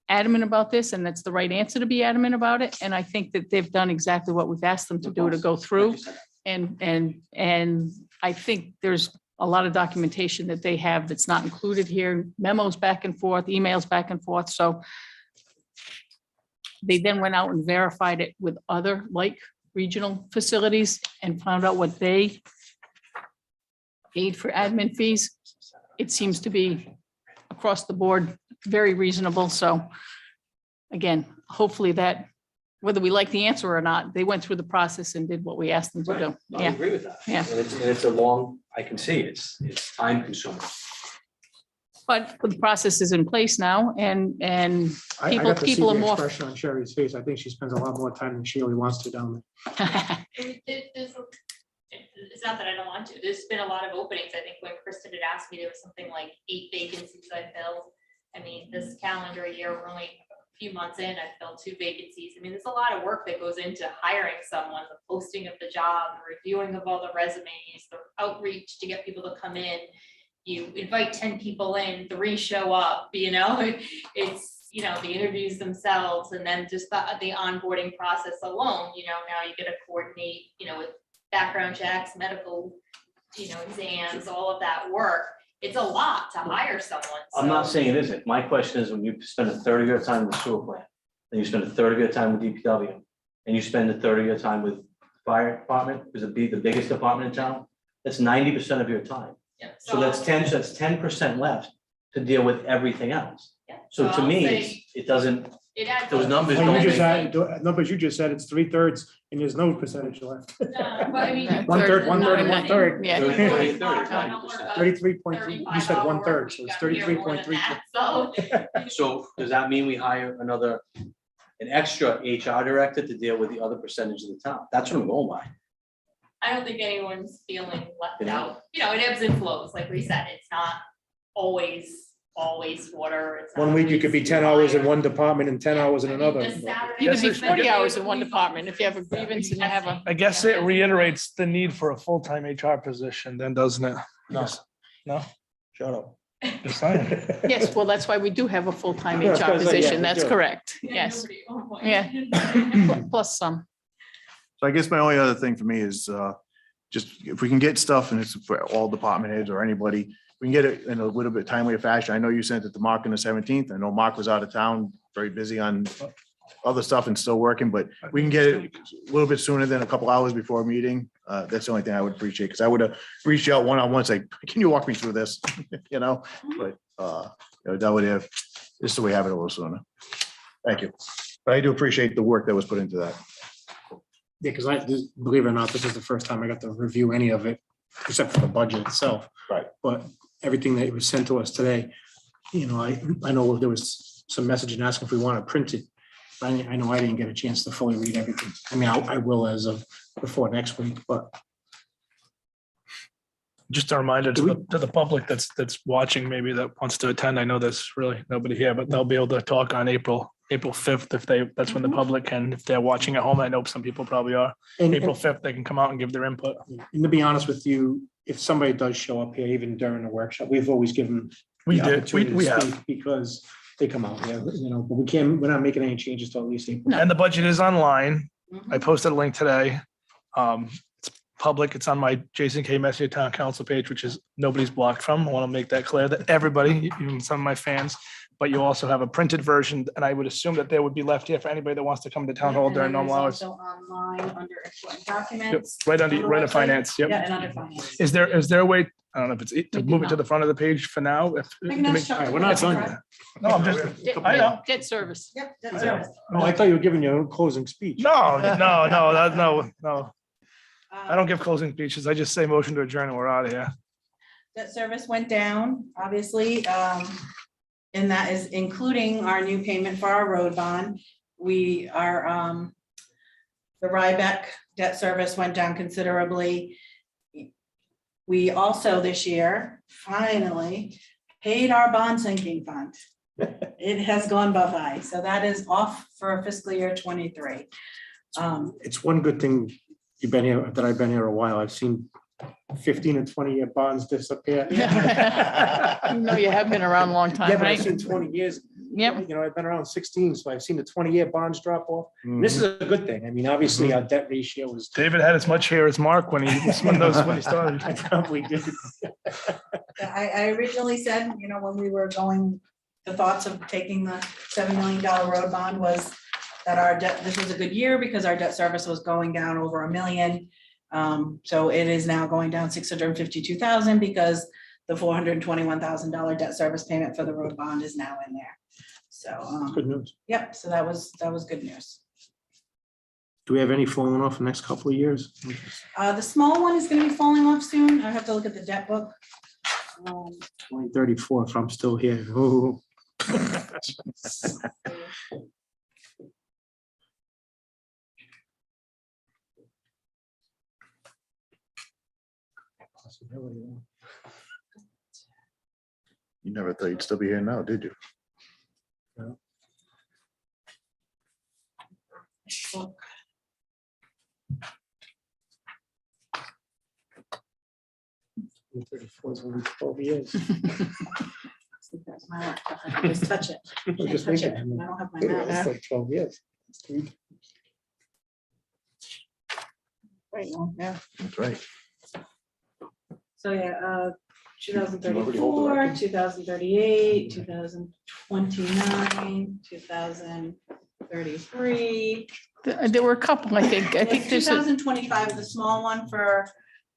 adamant about this, and that's the right answer to be adamant about it. And I think that they've done exactly what we've asked them to do, to go through. And I think there's a lot of documentation that they have that's not included here, memos back and forth, emails back and forth, so. They then went out and verified it with other like regional facilities and found out what they paid for admin fees. It seems to be across the board, very reasonable, so. Again, hopefully that, whether we like the answer or not, they went through the process and did what we asked them to Right. do. I Yeah, agree with that. Yeah. And it's a long, I can see it's time consuming. but the process is in place now, and I People- got to see people the are more- expression on Sherry's face. I think she spends a lot more time than she really wants to down there. It's not that I don't want to. There's been a lot of openings. I think when Kristen had asked me, there was something like 8 vacancies I filled. I mean, this calendar year, we're only a few months in, I filled 2 vacancies. I mean, there's a lot of work that goes into hiring someone, the posting of the job, the reviewing of all the resumes, the outreach to get people to come in. You invite 10 people in, 3 show up, it's, the interviews themselves, and then just the onboarding process alone, now you gotta coordinate, with background checks, medical, exams, all of that work. it's a lot to hire someone. I'm not so- saying it isn't. My question is, when you spend a third of your time with the sewer plant, then you spend a third of your time with DPW, and you spend a third of your time with fire department, because it'd be the biggest department in town, that's 90% of your time. Yeah, So that's 10% left to deal with everything else. yeah, So to I'll me, say it doesn't, it adds those up. numbers Well, don't you just make. had, numbers you just said, it's 2/3 and there's no percentage left. No, but I mean. Yeah, 1/3, 1/3, no, 1/3. Yeah. 30%. 33.3, you said 1/3, so it's 33.3. So. So does that mean we hire an extra HR director to deal with the other percentage of the town? That's what I'm going by. I don't think anyone's feeling left Yeah. out. You know, it ebbs and flows, like we said, it's not always water. It's not One week you could be always 10 hours in fire. one department and 10 hours in I mean, another. the Saturday You could be Yes, 40 Sunday hours in would one be department if you have a grievance and you have a. I guess it reiterates the need for a full-time HR position then, doesn't it? No. No, Shut up. just saying. Yes, well, that's why we do have a full-time Yeah, I was HR gonna say, yeah, position. we That's do. correct. Yeah, Yes. nobody- oh boy. Yeah. Plus some. So I guess my only other thing for me is just if we can get stuff and it's for all department heads or anybody, we can get it in a little bit timelier fashion. I know you sent it to Mark on the 17th. I know Mark was out of town, very busy on other stuff and still working, but we can get it a little bit sooner than a couple hours before a meeting. That's the only thing I would appreciate, because I would have reached out one-on-one, say, can you walk me through this? You know, but that would have, just so we have it a little sooner. Thank you. But I do appreciate the work that was put into that. Yeah, because believe it or not, this is the first time I got to review any of it, except for the budget itself. Right. But everything that was sent to us today, I know there was some messaging asking if we want to print it. But I know I didn't get a chance to fully read everything. I mean, I will as of before next week, but Just a reminder to the public that's watching, maybe that wants to attend. I know there's really nobody here, but they'll be able to talk on April 5th that's when the public can, if they're watching at home. I know some people probably are. and- April 5th, they can come out and give their input. And to be honest with you, if somebody does show up here, even during the workshop, we've always given. We the did, opportunity to we have. speak Because they come out here, but we're not making any changes till at least April. And the budget is online. Mhm. I posted a link today. It's public. It's on my Jason K. Messier Town Council page, which is nobody's blocked from. I want to make that clear that everybody, even some of my fans, but you also have a printed version, and I would assume that there would be left here for anybody that wants to come to town hall during normal hours. Also online under important documents. Right on the under, right at website. finance, Yeah, yep. and under finance. Is there a way, I don't know if it's to We do move it to not. the front of the page for now? I can ask Chuck All right, to we're put not it done on. yet. No, I'm just, I know. Debt service. Yep, that's service. Oh, I thought you were giving your own closing speech. No. I don't give closing speeches. I just say motion to adjourn and we're out of here. Debt service went down, obviously, and that is including our new payment for our road bond. We are, the Rybeck debt service went down considerably. We also this year finally paid our bond sinking fund. It has gone bye-bye, so that is off for fiscal year 23. It's one good thing you've been here, that I've been here a while. I've seen 15 and 20-year bonds disappear. No, you have been around a long time, Yeah, but I've right? seen 20 years. Yep. I've been around 16, so I've seen the 20-year bonds drop off. And this is a good thing. I mean, obviously our debt ratio is. David had as much hair as Mark when he started. I probably did. I originally said, when we were going, the thoughts of taking the $7 million road bond was that our debt, this was a good year because our debt service was going down over $1 million. So it is now going down $652,000 because the $421,000 debt service payment for the road bond is now in there. So, Good news. yep, so that was good news. Do we have any falling off the next couple of years? The small one is gonna be falling off soon. I have to look at the debt book. 2034, if I'm still here. Oh. You never thought you'd still be here now, did you? Is only 12 years. That's my laptop. I can just touch it. I'm Can't just touch it. thinking, I don't have my It's mouse. like 12 years. Right, well, yeah. That's right. So, yeah, 2034, 2038, 2029, 2033. There were a couple, I think. I think there's a, 2025, the small one for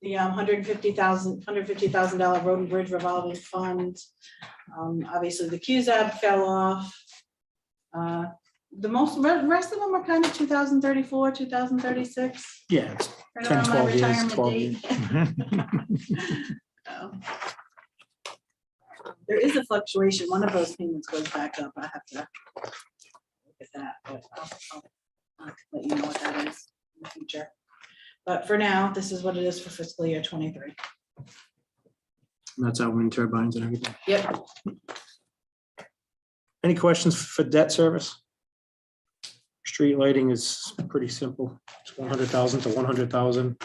the $150,000 road and bridge revolving fund. Obviously, the QZAB fell off. The rest of them are kind of 2034, 2036. Yeah, it's right 10, around my 12 years, retirement 12 date. years. So, there is a fluctuation. One of those payments goes back up. I have to look at that, but I'll let you know what that is in the future. But for now, this is what it is for fiscal year 23. That's our wind turbines and everything. Yep. Any questions for debt service? Street lighting is pretty simple. It's 100,000 to 100,000.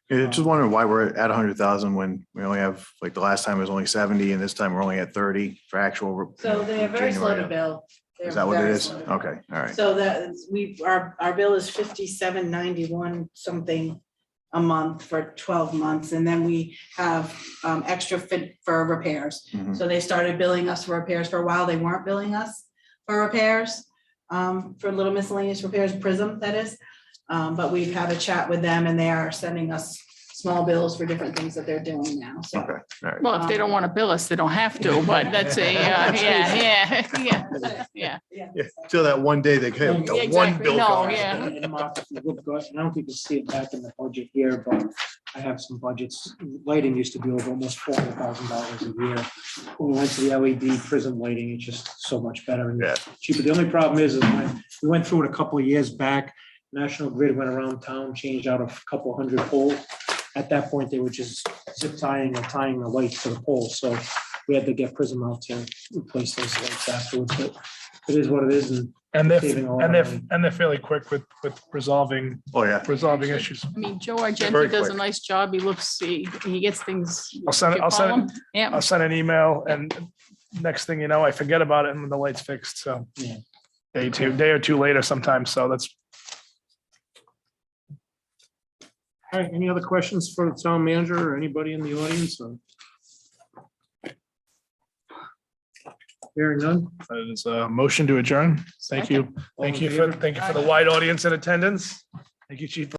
Yeah, just wondering why we're at 100,000 when we only have, like, the last time it was only 70 and this time we're only at 30 for actual. So they are very slow to January. bill. They're Is that what it very is? slow to bill. Okay, all right. So that is, our bill is 57.91 something a month for 12 months. And then we have extra fit for repairs. Mhm. So they started billing us for repairs. For a while, they weren't billing us for repairs, for little miscellaneous repairs, Prism, that is. But we've had a chat with them and they are sending us small bills for different things that they're doing now, so. Okay, all right. well, if they don't want to bill us, they don't have to, but that's a, yeah. Yeah, till that one day they get the one Exactly. bill No, going. yeah. And Mark, if you look, I don't think you see it back in the budget here, but I have some budgets. Lighting used to be over almost $400,000 a year. When we went to the LED prism lighting, it's just so much better and Yeah. cheaper. The only problem is when we went through it a couple of years back, National Grid went around town, changed out a couple hundred poles. At that point, they were just zip tying or tying the lights to the poles, so we had to get Prism out to replace those lights afterwards, but it is what it is, and saving a lot of money. they're fairly quick with resolving Oh, yeah. issues. I mean, Joe Very Argenti does a quick. nice job. He looks, he gets things. I'll send it- you I'll call send it- him? Yeah, I'll send an email and next thing you know, I forget about it and the light's fixed, so. Yeah. Day or two later sometimes, so that's. All right, any other questions for the town manager or anybody in the audience? Or- Hearing none. That is a motion to adjourn. Thank you. All in Thank you favor? for the wide audience in attendance. Thank you, Chief.